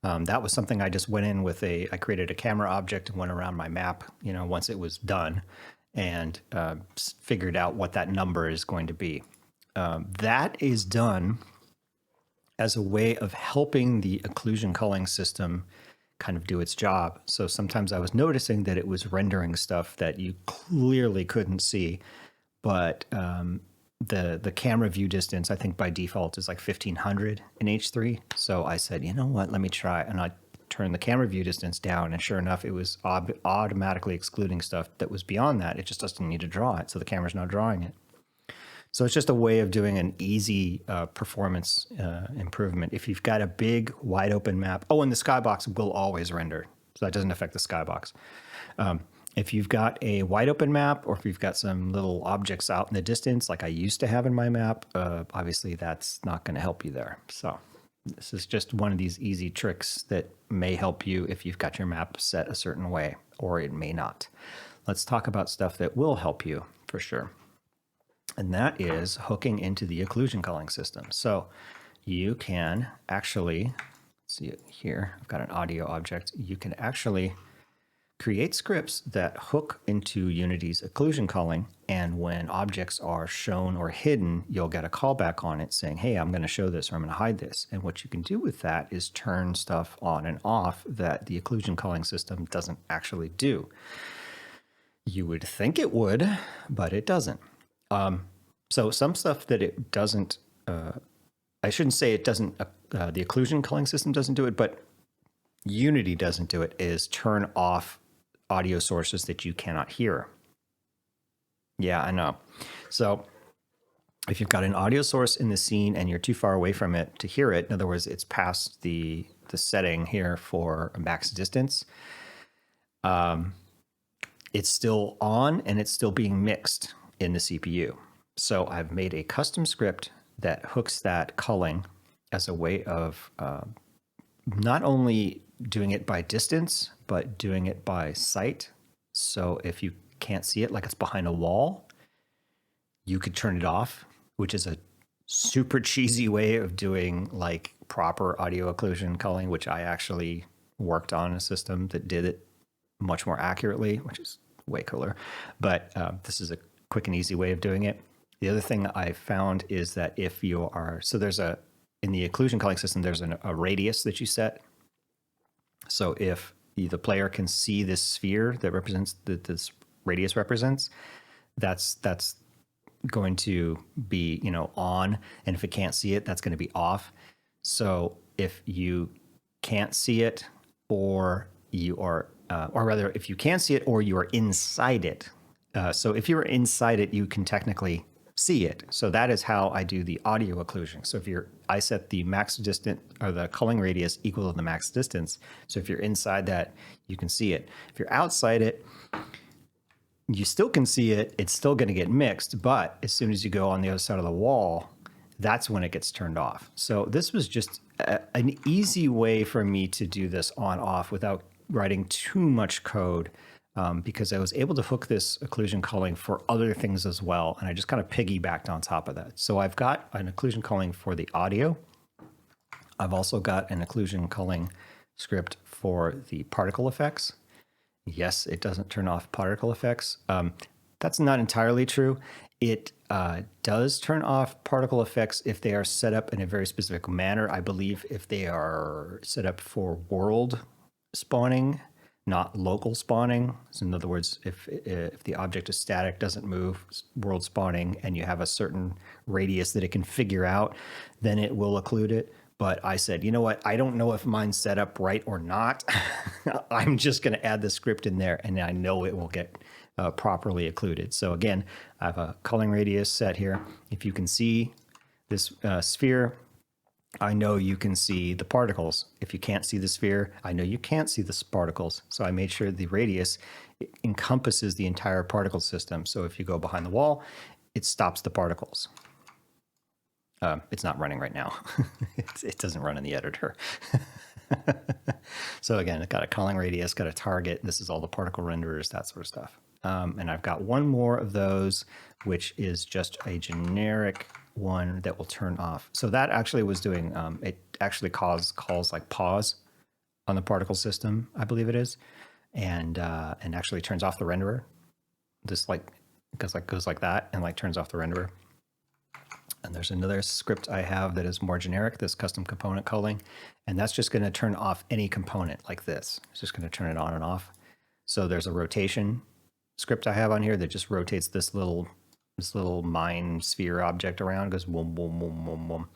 That was something I just went in with I created a camera object and went around my map, once it was done, and figured out what that number is going to be. That is done as a way of helping the occlusion culling system kind of do its job. So sometimes I was noticing that it was rendering stuff that you clearly couldn't see, but the camera view distance, I think by default is like 1500 in H3. So I said, you know what, let me try. And I turned the camera view distance down, and sure enough, it was automatically excluding stuff that was beyond that. It just doesn't need to draw it. So the camera's not drawing it. So it's just a way of doing an easy performance improvement. If you've got a big wide open map, and the skybox will always render, so that doesn't affect the skybox. If you've got a wide open map, or if you've got some little objects out in the distance, like I used to have in my map, obviously that's not going to help you there. So this is just one of these easy tricks that may help you if you've got your map set a certain way, or it may not. Let's talk about stuff that will help you for sure. And that is hooking into the occlusion culling system. So you can actually, let's see it here, I've got an audio object. You can actually create scripts that hook into Unity's occlusion culling, and when objects are shown or hidden, you'll get a callback on it saying, hey, I'm going to show this, or I'm going to hide this. And what you can do with that is turn stuff on and off that the occlusion culling system doesn't actually do. You would think it would, but it doesn't. So some stuff that it doesn't, I shouldn't say it doesn't, the occlusion culling system doesn't do it, but Unity doesn't do it, is turn off audio sources that you cannot hear. Yeah, I know. So if you've got an audio source in the scene and you're too far away from it to hear it, in other words, it's past the setting here for max distance, it's still on and it's still being mixed in the CPU. So I've made a custom script that hooks that culling as a way of not only doing it by distance, but doing it by sight. So if you can't see it, like it's behind a wall, you could turn it off, which is a super cheesy way of doing like proper audio occlusion culling, which I actually worked on a system that did it much more accurately, which is way cooler. But this is a quick and easy way of doing it. The other thing I found is that if you are, so there's in the occlusion culling system, there's a radius that you set. So if the player can see this sphere that represents, that this radius represents, that's going to be, on. And if it can't see it, that's going to be off. So if you can't see it, or you are or rather, if you can see it or you are inside it. So if you're inside it, you can technically see it. So that is how I do the audio occlusion. So I set the max distance or the culling radius equal to the max distance. So if you're inside that, you can see it. If you're outside it, you still can see it. It's still going to get mixed, but as soon as you go on the other side of the wall, that's when it gets turned off. So this was just an easy way for me to do this on off without writing too much code. Because I was able to hook this occlusion culling for other things as well. And I just kind of piggybacked on top of that. So I've got an occlusion culling for the audio. I've also got an occlusion culling script for the particle effects. Yes, it doesn't turn off particle effects. That's not entirely true. It does turn off particle effects if they are set up in a very specific manner. I believe if they are set up for world spawning, not local spawning. So in other words, if the object is static, doesn't move, world spawning, and you have a certain radius that it can figure out, then it will occlude it. But I said, you know what? I don't know if mine's set up right or not. I'm just going to add the script in there, and I know it will get properly occluded. So again, I have a culling radius set here. If you can see this sphere, I know you can see the particles. If you can't see the sphere, I know you can't see the particles. So I made sure the radius encompasses the entire particle system. So if you go behind the wall, it stops the particles. It's not running right now. It doesn't run in the editor. So again, it's got a culling radius, got a target. This is all the particle renderers, that sort of stuff. And I've got one more of those, which is just a generic one that will turn off. So that actually was doing, it actually calls like pause on the particle system, I believe it is, and actually turns off the renderer. This goes like that and like turns off the renderer. And there's another script I have that is more generic, this custom component culling, and that's just going to turn off any component like this. It's just going to turn it on and off. So there's a rotation script I have on here that just rotates this little mine sphere object around, goes boom, boom, boom, boom, boom.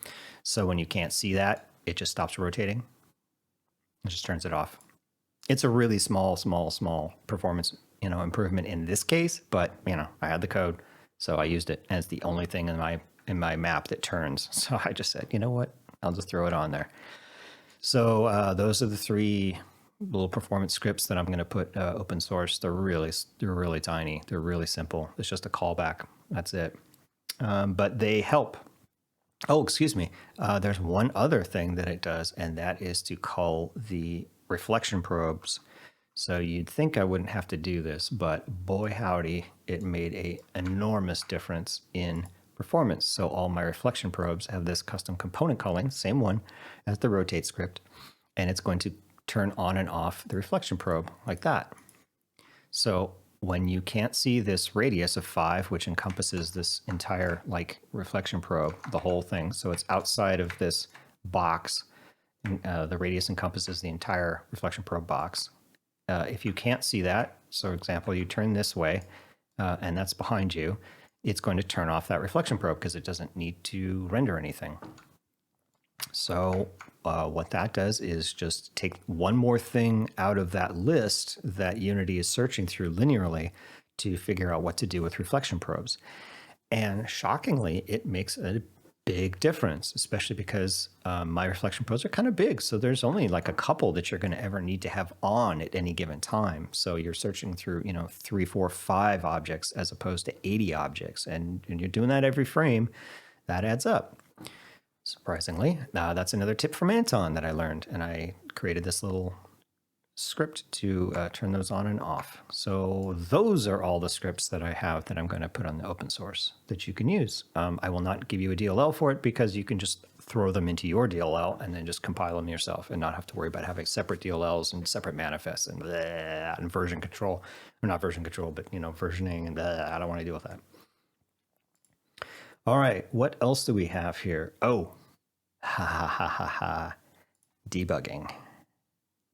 So when you can't see that, it just stops rotating. It just turns it off. It's a really small performance, improvement in this case, but I had the code, so I used it, and it's the only thing in my map that turns. So I just said, you know what? I'll just throw it on there. So those are the three little performance scripts that I'm going to put open source. They're really tiny. They're really simple. It's just a callback. That's it. But they help. Oh, excuse me. There's one other thing that it does, and that is to cull the reflection probes. So you'd think I wouldn't have to do this, but boy howdy, it made an enormous difference in performance. So all my reflection probes have this custom component culling, same one as the rotate script, and it's going to turn on and off the reflection probe like that. So when you can't see this radius of 5, which encompasses this entire reflection probe, the whole thing, so it's outside of this box, the radius encompasses the entire reflection probe box. If you can't see that, so for example, you turn this way, and that's behind you, it's going to turn off that reflection probe because it doesn't need to render anything. So what that does is just take one more thing out of that list that Unity is searching through linearly to figure out what to do with reflection probes. And shockingly, it makes a big difference, especially because my reflection probes are kind of big. So there's only like a couple that you're going to ever need to have on at any given time. So you're searching through, 3, 4, 5 objects as opposed to 80 objects. And you're doing that every frame. That adds up. Surprisingly, that's another tip from Anton that I learned, and I created this little script to turn those on and off. So those are all the scripts that I have that I'm going to put on the open source that you can use. I will not give you a DLL for it because you can just throw them into your DLL and then just compile them yourself and not have to worry about having separate DLLs and separate manifests and version control, or not version control, but versioning, and I don't want to deal with that. All right, what else do we have here? Oh, debugging.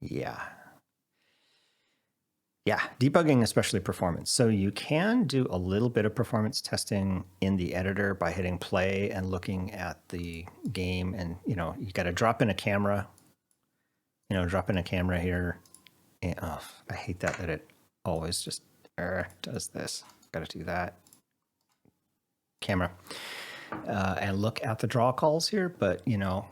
Yeah, debugging, especially performance. So you can do a little bit of performance testing in the editor by hitting play and looking at the game, and you got to drop in a camera. Drop in a camera here, And I hate that it always just does this. Got to do that. Camera. And look at the draw calls here, but you know,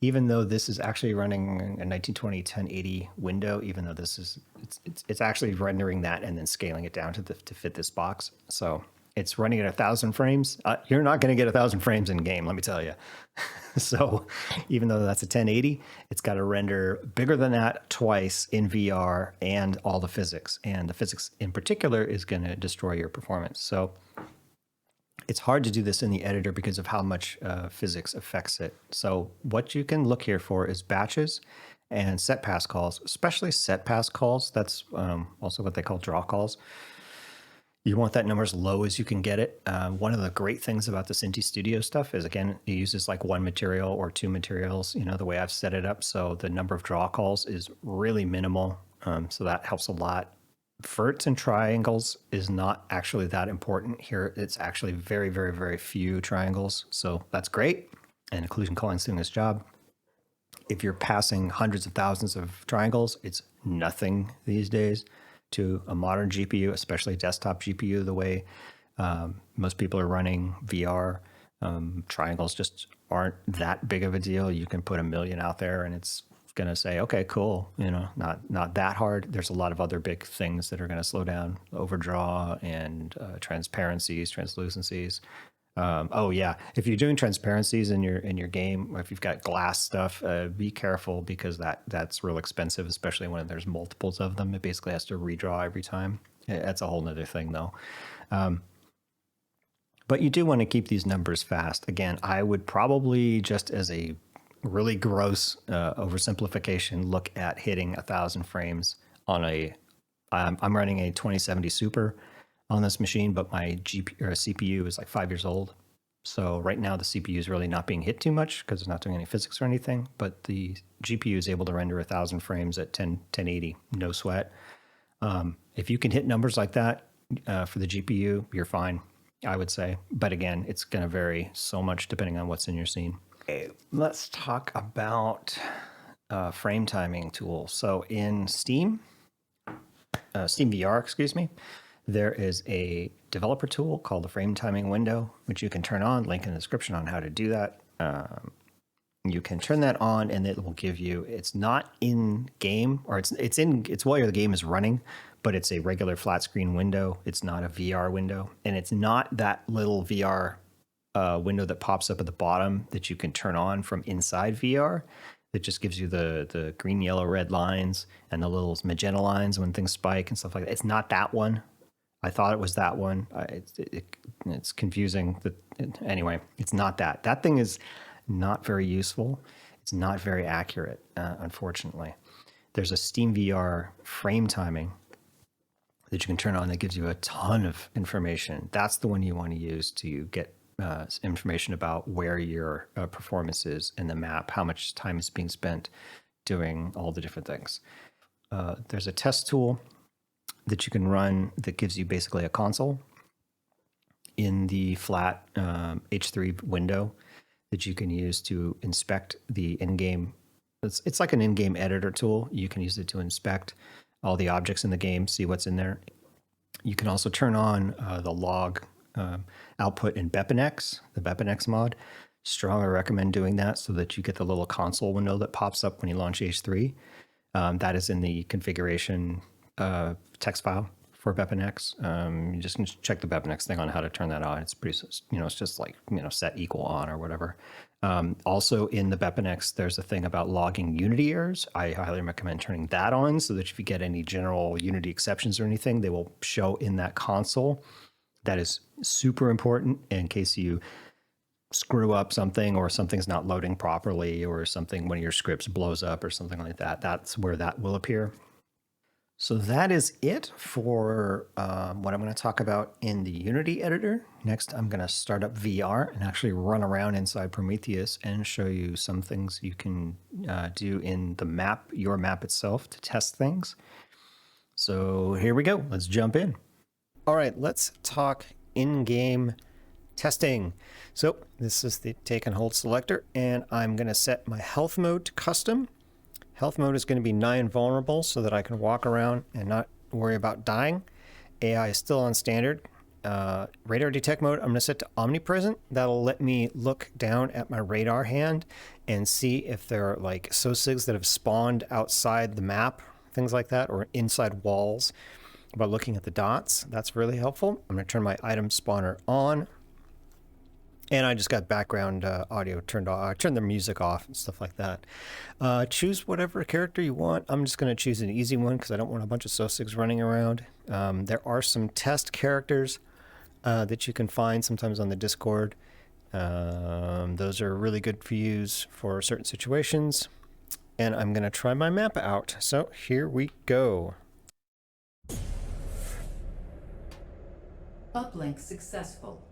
even though this is actually running a 1920 1080 window, even though this is it's actually rendering that and then scaling it down to fit this box. So it's running at 1,000 frames. You're not going to get 1,000 frames in game, let me tell you. So even though that's a 1080, it's got to render bigger than that twice in VR and all the physics. And the physics in particular is going to destroy your performance. So it's hard to do this in the editor because of how much physics affects it. So what you can look here for is batches and set pass calls, especially set pass calls. That's also what they call draw calls. You want that number as low as you can get it. One of the great things about the Cinti Studio stuff is, again, it uses like one material or two materials, you know, the way I've set it up. So the number of draw calls is really minimal. So that helps a lot. Verts and triangles is not actually that important here. It's actually very, very, very few triangles. So that's great. And Occlusion Culling is doing this job. If you're passing hundreds of thousands of triangles, it's nothing these days to a modern GPU, especially desktop GPU, the way most people are running VR. Triangles just aren't that big of a deal. You can put 1 million out there and it's going to say, okay, cool, you know, not that hard. There's a lot of other big things that are going to slow down overdraw and transparencies, translucencies. Oh yeah, if you're doing transparencies in your game, or if you've got glass stuff, be careful because that's real expensive, especially when there's multiples of them. It basically has to redraw every time. That's a whole nother thing though. But you do want to keep these numbers fast. Again, I would probably, just as a really gross oversimplification, look at hitting 1,000 frames on I'm running a 2070 Super on this machine, but my CPU is like 5 years old. So right now the CPU is really not being hit too much because it's not doing any physics or anything, but the GPU is able to render 1,000 frames at 1080, no sweat. If you can hit numbers like that for the GPU, you're fine, I would say. But again, it's going to vary so much depending on what's in your scene. Okay, let's talk about frame timing tools. So in Steam VR, excuse me, there is a developer tool called the frame timing window, which you can turn on. Link in the description on how to do that. You can turn that on and it will give you, it's not in game, or it's while the game is running, but it's a regular flat screen window. It's not a VR window, and it's not that little VR window that pops up at the bottom that you can turn on from inside VR. That just gives you the green, yellow, red lines and the little magenta lines when things spike and stuff like that. It's not that one. I thought it was that one. It's confusing. Anyway, it's not that. That thing is not very useful. It's not very accurate, unfortunately. There's a Steam VR frame timing that you can turn on that gives you a ton of information. That's the one you want to use to get information about where your performance is in the map, how much time is being spent doing all the different things. There's a test tool that you can run that gives you basically a console in the flat H3 window that you can use to inspect the in-game. It's like an in-game editor tool. You can use it to inspect all the objects in the game, see what's in there. You can also turn on the log output in BepInEx, the BepInEx mod. Strongly recommend doing that so that you get the little console window that pops up when you launch H3. That is in the configuration text file for BepInEx. You just can check the BepInEx thing on how to turn that on. It's pretty, it's just like, set equal on or whatever. Also in the BepInEx, there's a thing about logging Unity errors. I highly recommend turning that on so that if you get any general Unity exceptions or anything, they will show in that console. That is super important in case you screw up something or something's not loading properly or something, one of your scripts blows up or something like that. That's where that will appear. So that is it for what I'm going to talk about in the Unity editor. Next, I'm going to start up VR and actually run around inside Promeatheus and show you some things you can do in the map, your map itself, to test things. So here we go. Let's jump in. All right, let's talk in-game testing. So this is the take and hold selector, and I'm going to set my health mode to custom. Health mode is going to be nigh invulnerable so that I can walk around and not worry about dying. AI is still on standard. Radar detect mode, I'm going to set to omnipresent. That'll let me look down at my radar hand and see if there are like SOSIGs that have spawned outside the map, things like that, or inside walls by looking at the dots. That's really helpful. I'm going to turn my item spawner on. And I just got background audio turned off. I turned the music off and stuff like that. Choose whatever character you want. I'm just going to choose an easy one because I don't want a bunch of SOSIGs running around. There are some test characters that you can find sometimes on the Discord. Those are really good for use for certain situations. And I'm going to try my map out. So here we go. Uplink successful.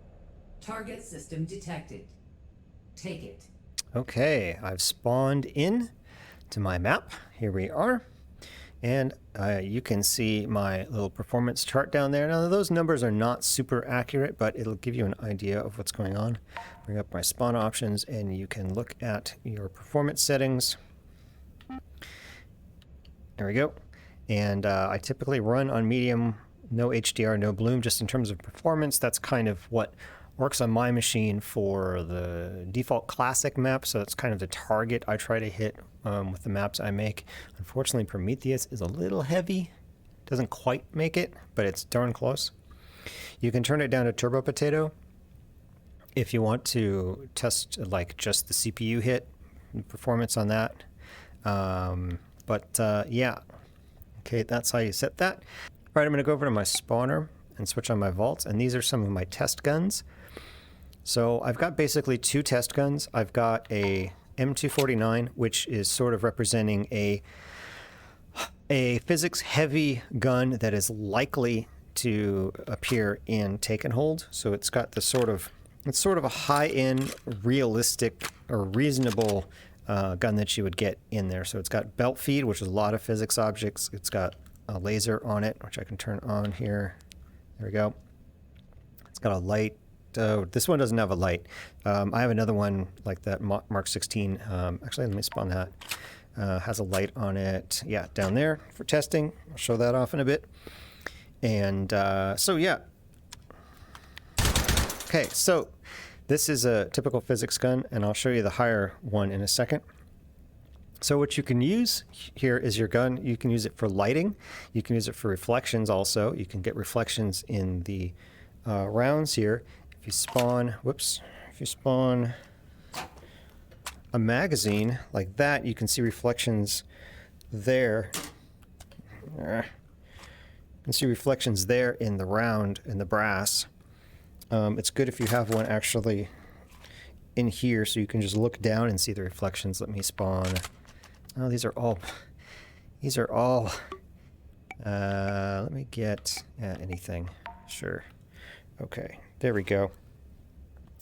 Target system detected. Take it. Okay, I've spawned in to my map. Here we are. And you can see my little performance chart down there. Now, those numbers are not super accurate, but it'll give you an idea of what's going on. Bring up my spawn options, and you can look at your performance settings. There we go. And I typically run on medium, no HDR, no Bloom, just in terms of performance. That's kind of what works on my machine for the default classic map, so it's kind of the target I try to hit with the maps I make. Unfortunately, Promeatheus is a little heavy. Doesn't quite make it, but it's darn close. You can turn it down to Turbo Potato if you want to test like just the CPU hit, performance on that. Yeah. Okay, that's how you set that. All right, I'm going to go over to my spawner and switch on my vaults, and these are some of my test guns. So I've got basically two test guns. I've got a M249, which is sort of representing a physics-heavy gun that is likely to appear in Take and Hold. So it's got the it's sort of a high-end, realistic, or reasonable gun that you would get in there. So it's got belt feed, which is a lot of physics objects. It's got a laser on it, which I can turn on here. There we go. It's got a light. This one doesn't have a light. I have another one like that Mark 16. Actually, let me spawn that. Has a light on it. Yeah, down there for testing. I'll show that off in a bit. And so, yeah. Okay, so this is a typical physics gun, and I'll show you the higher one in a second. So what you can use here is your gun. You can use it for lighting. You can use it for reflections also. You can get reflections in the rounds here. If you spawn a magazine like that, you can see reflections there. You can see reflections there in the round, in the brass. It's good if you have one actually in here so you can just look down and see the reflections. Let me spawn. Oh, these are all, let me get anything. Sure. Okay, there we go.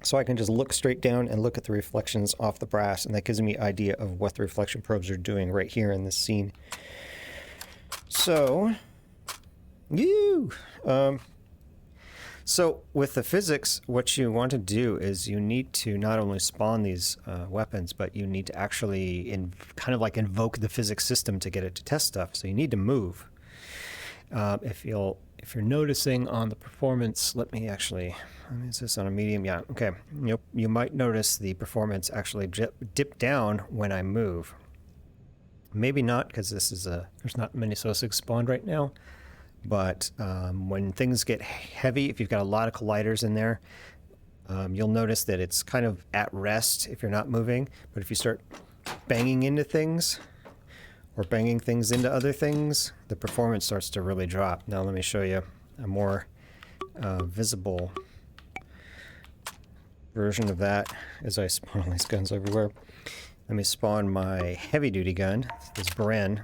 So I can just look straight down and look at the reflections off the brass, and that gives me an idea of what the reflection probes are doing right here in this scene. So, so with the physics, what you want to do is you need to not only spawn these weapons, but you need to actually kind of like invoke the physics system to get it to test stuff. So you need to move. If you're noticing on the performance, is this on a medium? Yeah, okay. You might notice the performance actually dip down when I move. Maybe not, because there's not many SOSIGs spawned right now. But when things get heavy, if you've got a lot of colliders in there, you'll notice that it's kind of at rest if you're not moving. But if you start banging into things, or banging things into other things, the performance starts to really drop. Now let me show you a more visible version of that as I spawn all these guns everywhere. Let me spawn my heavy-duty gun, this Bren.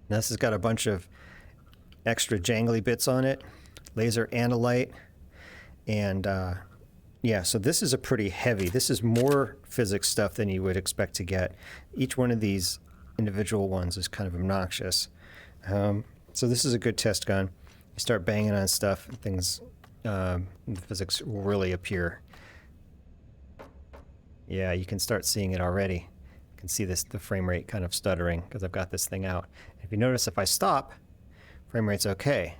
Now this has got a bunch of extra jangly bits on it, laser and a light, and yeah, so this is a pretty heavy. This is more physics stuff than you would expect to get. Each one of these individual ones is kind of obnoxious. So this is a good test gun. You start banging on stuff, and things, the physics really appear. Yeah, you can start seeing it already. You can see the frame rate kind of stuttering because I've got this thing out. If you notice, if I stop, frame rate's okay.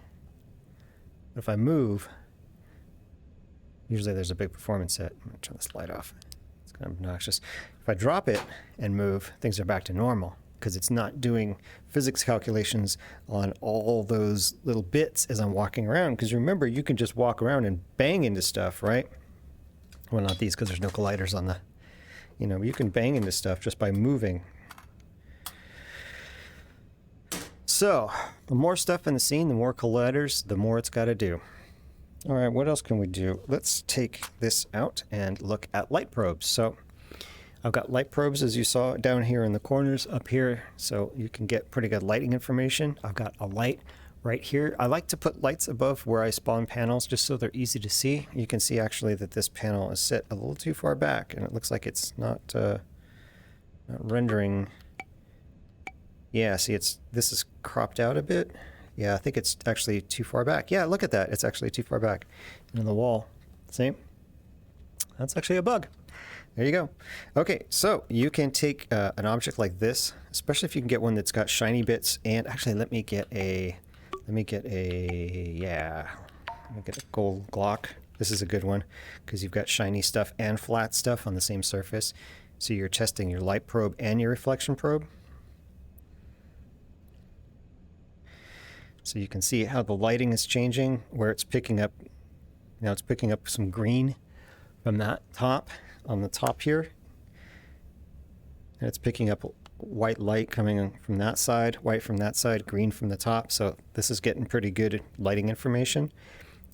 But if I move, usually there's a big performance hit. I'm going to turn this light off. It's kind of obnoxious. If I drop it and move, things are back to normal because it's not doing physics calculations on all those little bits as I'm walking around. Because remember, you can just walk around and bang into stuff, right? Well, not these because there's no colliders on the, you know, you can bang into stuff just by moving. So, the more stuff in the scene, the more colliders, the more it's got to do. All right, what else can we do? Let's take this out and look at light probes. So, I've got light probes, as you saw, down here in the corners up here, so you can get pretty good lighting information. I've got a light right here. I like to put lights above where I spawn panels just so they're easy to see. You can see actually that this panel is set a little too far back, and it looks like it's not rendering. Yeah, see, this is cropped out a bit. Yeah, I think it's actually too far back. Yeah, look at that. It's actually too far back in the wall. See? That's actually a bug. There you go. Okay, so you can take an object like this, especially if you can get one that's got shiny bits. And actually, let me get a gold Glock. This is a good one because you've got shiny stuff and flat stuff on the same surface. So you're testing your light probe and your reflection probe. So you can see how the lighting is changing, where it's picking up. Now it's picking up some green from that top. On the top here, and it's picking up white light coming from that side, white from that side, green from the top. So this is getting pretty good lighting information,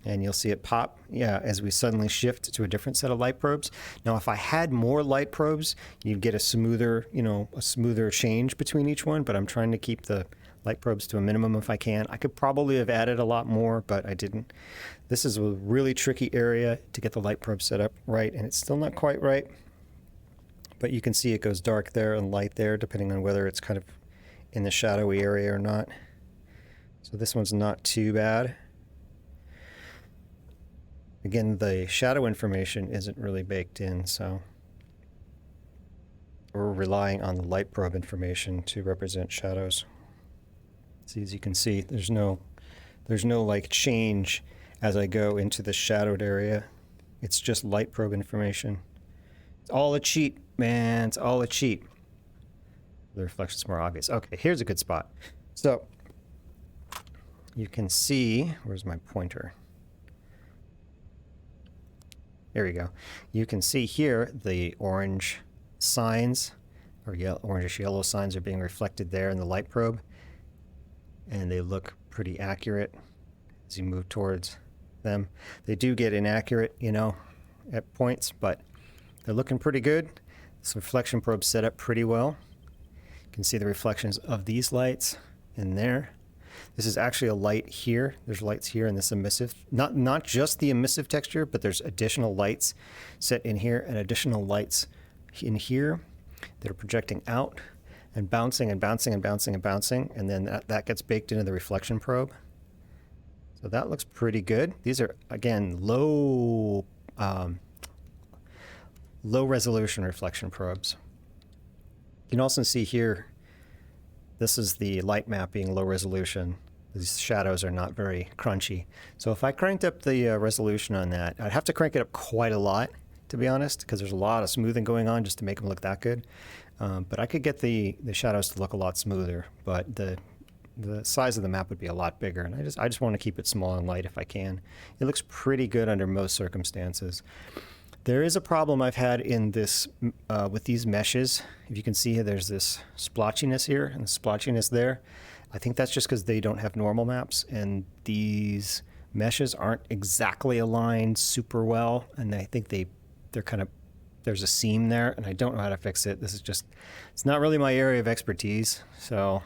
and you'll see it pop, yeah, as we suddenly shift to a different set of light probes. Now, if I had more light probes, you'd get a smoother, you know, a smoother change between each one, but I'm trying to keep the light probes to a minimum if I can. I could probably have added a lot more, but I didn't. This is a really tricky area to get the light probe set up right, and it's still not quite right. But you can see it goes dark there and light there, depending on whether it's kind of in the shadowy area or not. So this one's not too bad. Again, the shadow information isn't really baked in, so we're relying on the light probe information to represent shadows. See, as you can see, there's no like change as I go into the shadowed area. It's just light probe information. It's all a cheat, man. It's all a cheat. The reflection's more obvious. Okay, here's a good spot. So you can see, where's my pointer? There we go. You can see here the orange signs, or orangish yellow signs are being reflected there in the light probe. And they look pretty accurate as you move towards them. They do get inaccurate, you know, at points, but they're looking pretty good. This reflection probe set up pretty well. You can see the reflections of these lights in there. This is actually a light here. There's lights here in this emissive, not just the emissive texture, but there's additional lights set in here and additional lights in here that are projecting out and bouncing and bouncing and bouncing and bouncing, and then that gets baked into the reflection probe. So that looks pretty good. These are, again, low resolution reflection probes. You can also see here, this is the light map being low resolution. These shadows are not very crunchy. So if I cranked up the resolution on that, I'd have to crank it up quite a lot, to be honest, because there's a lot of smoothing going on just to make them look that good. But I could get the shadows to look a lot smoother, but the size of the map would be a lot bigger, and I just want to keep it small and light if I can. It looks pretty good under most circumstances. There is a problem I've had in this with these meshes. If you can see here, there's this splotchiness here and splotchiness there. I think that's just because they don't have normal maps, and these meshes aren't exactly aligned super well, and I think they're kind of, there's a seam there, and I don't know how to fix it. This is just, it's not really my area of expertise, so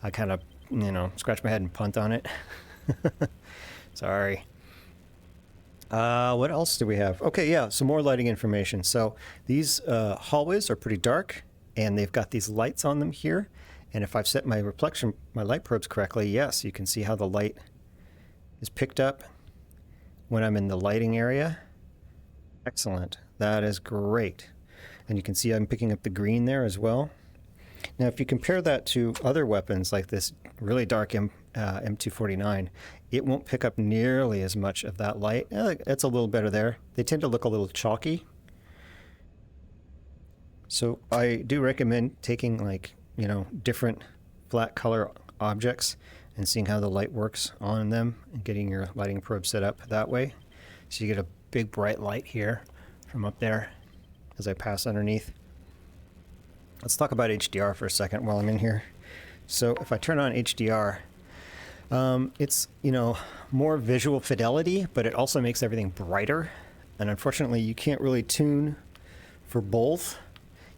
I kind of, you know, scratch my head and punt on it. Sorry. What else do we have? Okay, yeah, some more lighting information. So these hallways are pretty dark, and they've got these lights on them here. And if I've set my light probes correctly, yes, you can see how the light is picked up when I'm in the lighting area. Excellent. That is great. And you can see I'm picking up the green there as well. Now, if you compare that to other weapons like this really dark M249, it won't pick up nearly as much of that light. It's a little better there. They tend to look a little chalky. So I do recommend taking like, different flat color objects and seeing how the light works on them and getting your lighting probe set up that way. So you get a big bright light here from up there as I pass underneath. Let's talk about HDR for a second while I'm in here. So if I turn on HDR, it's, more visual fidelity, but it also makes everything brighter. And unfortunately, you can't really tune for both.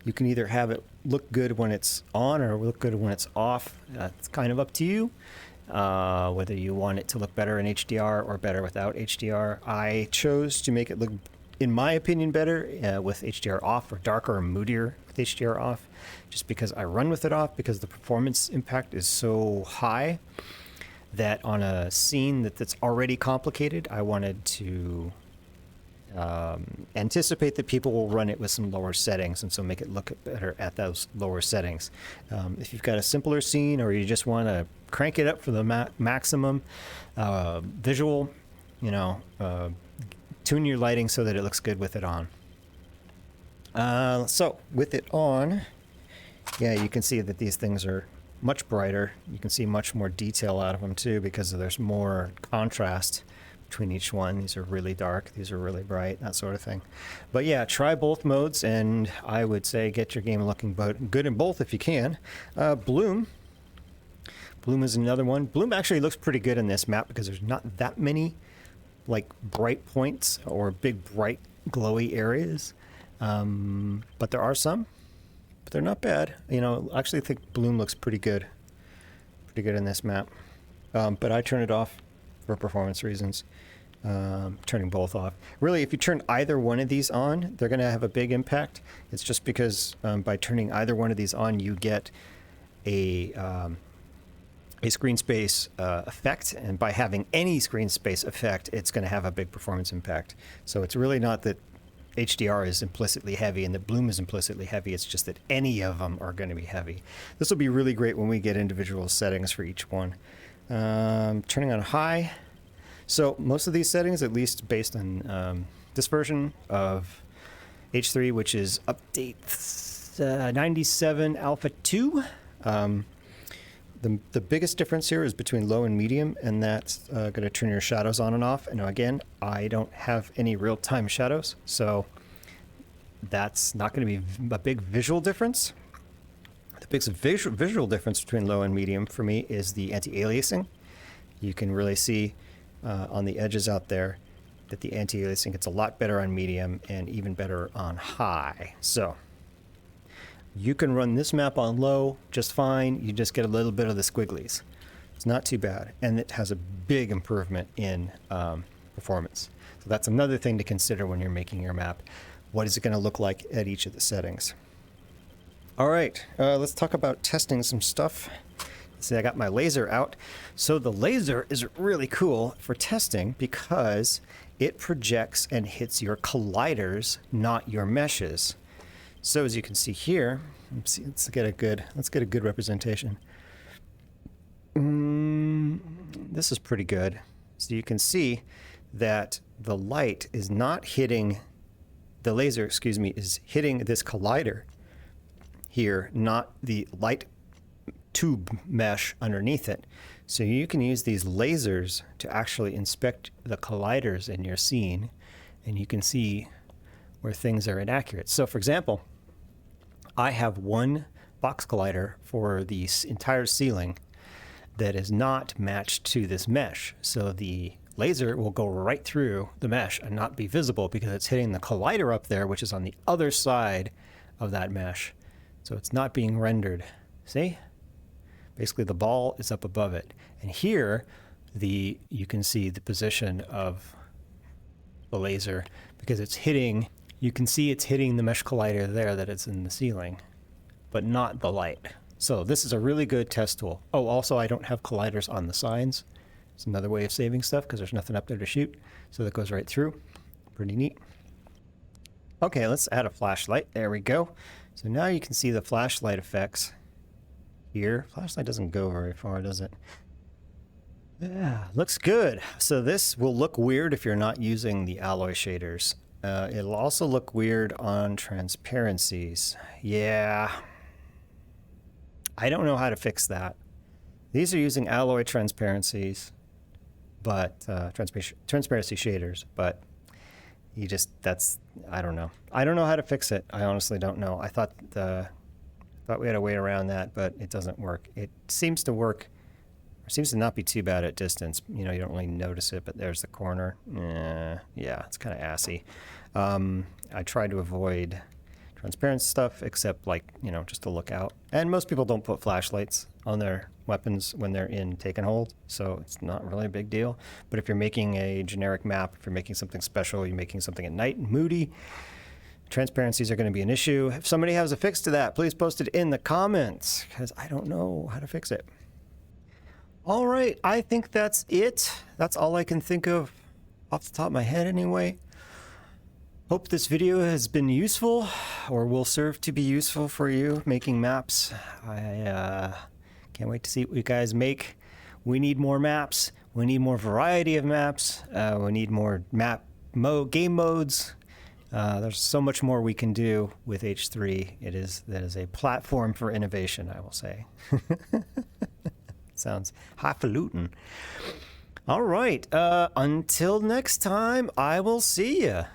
You can either have it look good when it's on or look good when it's off. It's kind of up to you, whether you want it to look better in HDR or better without HDR. I chose to make it look, in my opinion, better with HDR off, or darker or moodier with HDR off, just because I run with it off, because the performance impact is so high that on a scene that's already complicated, I wanted to anticipate that people will run it with some lower settings, and so make it look better at those lower settings. If you've got a simpler scene, or you just want to crank it up for the maximum visual, tune your lighting so that it looks good with it on. So with it on, yeah, you can see that these things are much brighter. You can see much more detail out of them too, because there's more contrast between each one. These are really dark, these are really bright, that sort of thing. But yeah, try both modes, and I would say get your game looking good in both if you can. Bloom is another one. Bloom actually looks pretty good in this map because there's not that many like bright points or big bright glowy areas, but there are some, but they're not bad. I actually think Bloom looks pretty good in this map, but I turn it off for performance reasons. Turning both off. Really, if you turn either one of these on, they're going to have a big impact. It's just because by turning either one of these on, you get a screen space effect, and by having any screen space effect, it's going to have a big performance impact. So it's really not that HDR is implicitly heavy and that Bloom is implicitly heavy. It's just that any of them are going to be heavy. This will be really great when we get individual settings for each one. Turning on high. So most of these settings, at least based on this version of H3, which is update 97 alpha 2, the biggest difference here is between low and medium, and that's going to turn your shadows on and off. And again, I don't have any real-time shadows, so that's not going to be a big visual difference. The biggest visual difference between low and medium for me is the anti-aliasing. You can really see on the edges out there that the anti-aliasing gets a lot better on medium and even better on high. So you can run this map on low just fine. You just get a little bit of the squigglies. It's not too bad, and it has a big improvement in performance. So that's another thing to consider when you're making your map. What is it going to look like at each of the settings? All right, let's talk about testing some stuff. See, I got my laser out. So the laser is really cool for testing because it projects and hits your colliders, not your meshes. So as you can see here, let's get a good representation. This is pretty good. So you can see that the light is not hitting, the laser, is hitting this collider here, not the light tube mesh underneath it. So you can use these lasers to actually inspect the colliders in your scene, and you can see where things are inaccurate. So for example, I have one box collider for the entire ceiling that is not matched to this mesh. So the laser will go right through the mesh and not be visible because it's hitting the collider up there, which is on the other side of that mesh. So it's not being rendered. See? Basically the ball is up above it. And here you can see the position of the laser because it's hitting, you can see it's hitting the mesh collider there that it's in the ceiling, but not the light. So this is a really good test tool. Oh, also I don't have colliders on the sides. It's another way of saving stuff because there's nothing up there to shoot. So that goes right through. Pretty neat. Okay, let's add a flashlight. There we go. So now you can see the flashlight effects here. Flashlight doesn't go very far, does it? Yeah, looks good. So this will look weird if you're not using the alloy shaders. It'll also look weird on transparencies. Yeah. I don't know how to fix that. These are using alloy transparencies, but transparency shaders, but you just, I don't know. I don't know how to fix it. I honestly don't know. I thought we had a way around that, but it doesn't work. It seems to work. It seems to not be too bad at distance. You know, you don't really notice it, but there's the corner. Yeah, it's kind of assy. I try to avoid transparent stuff, except like, you know, just to look out. And most people don't put flashlights on their weapons when they're in take and hold, so it's not really a big deal. But if you're making a generic map, if you're making something special, you're making something at night and moody, transparencies are going to be an issue. If somebody has a fix to that, please post it in the comments, because I don't know how to fix it. All right, I think that's it. That's all I can think of off the top of my head anyway. Hope this video has been useful or will serve to be useful for you making maps. I can't wait to see what you guys make. We need more maps. We need more variety of maps. We need more game modes. There's so much more we can do with H3. That is a platform for innovation, I will say. Sounds highfalutin. All right. Until next time, I will see ya.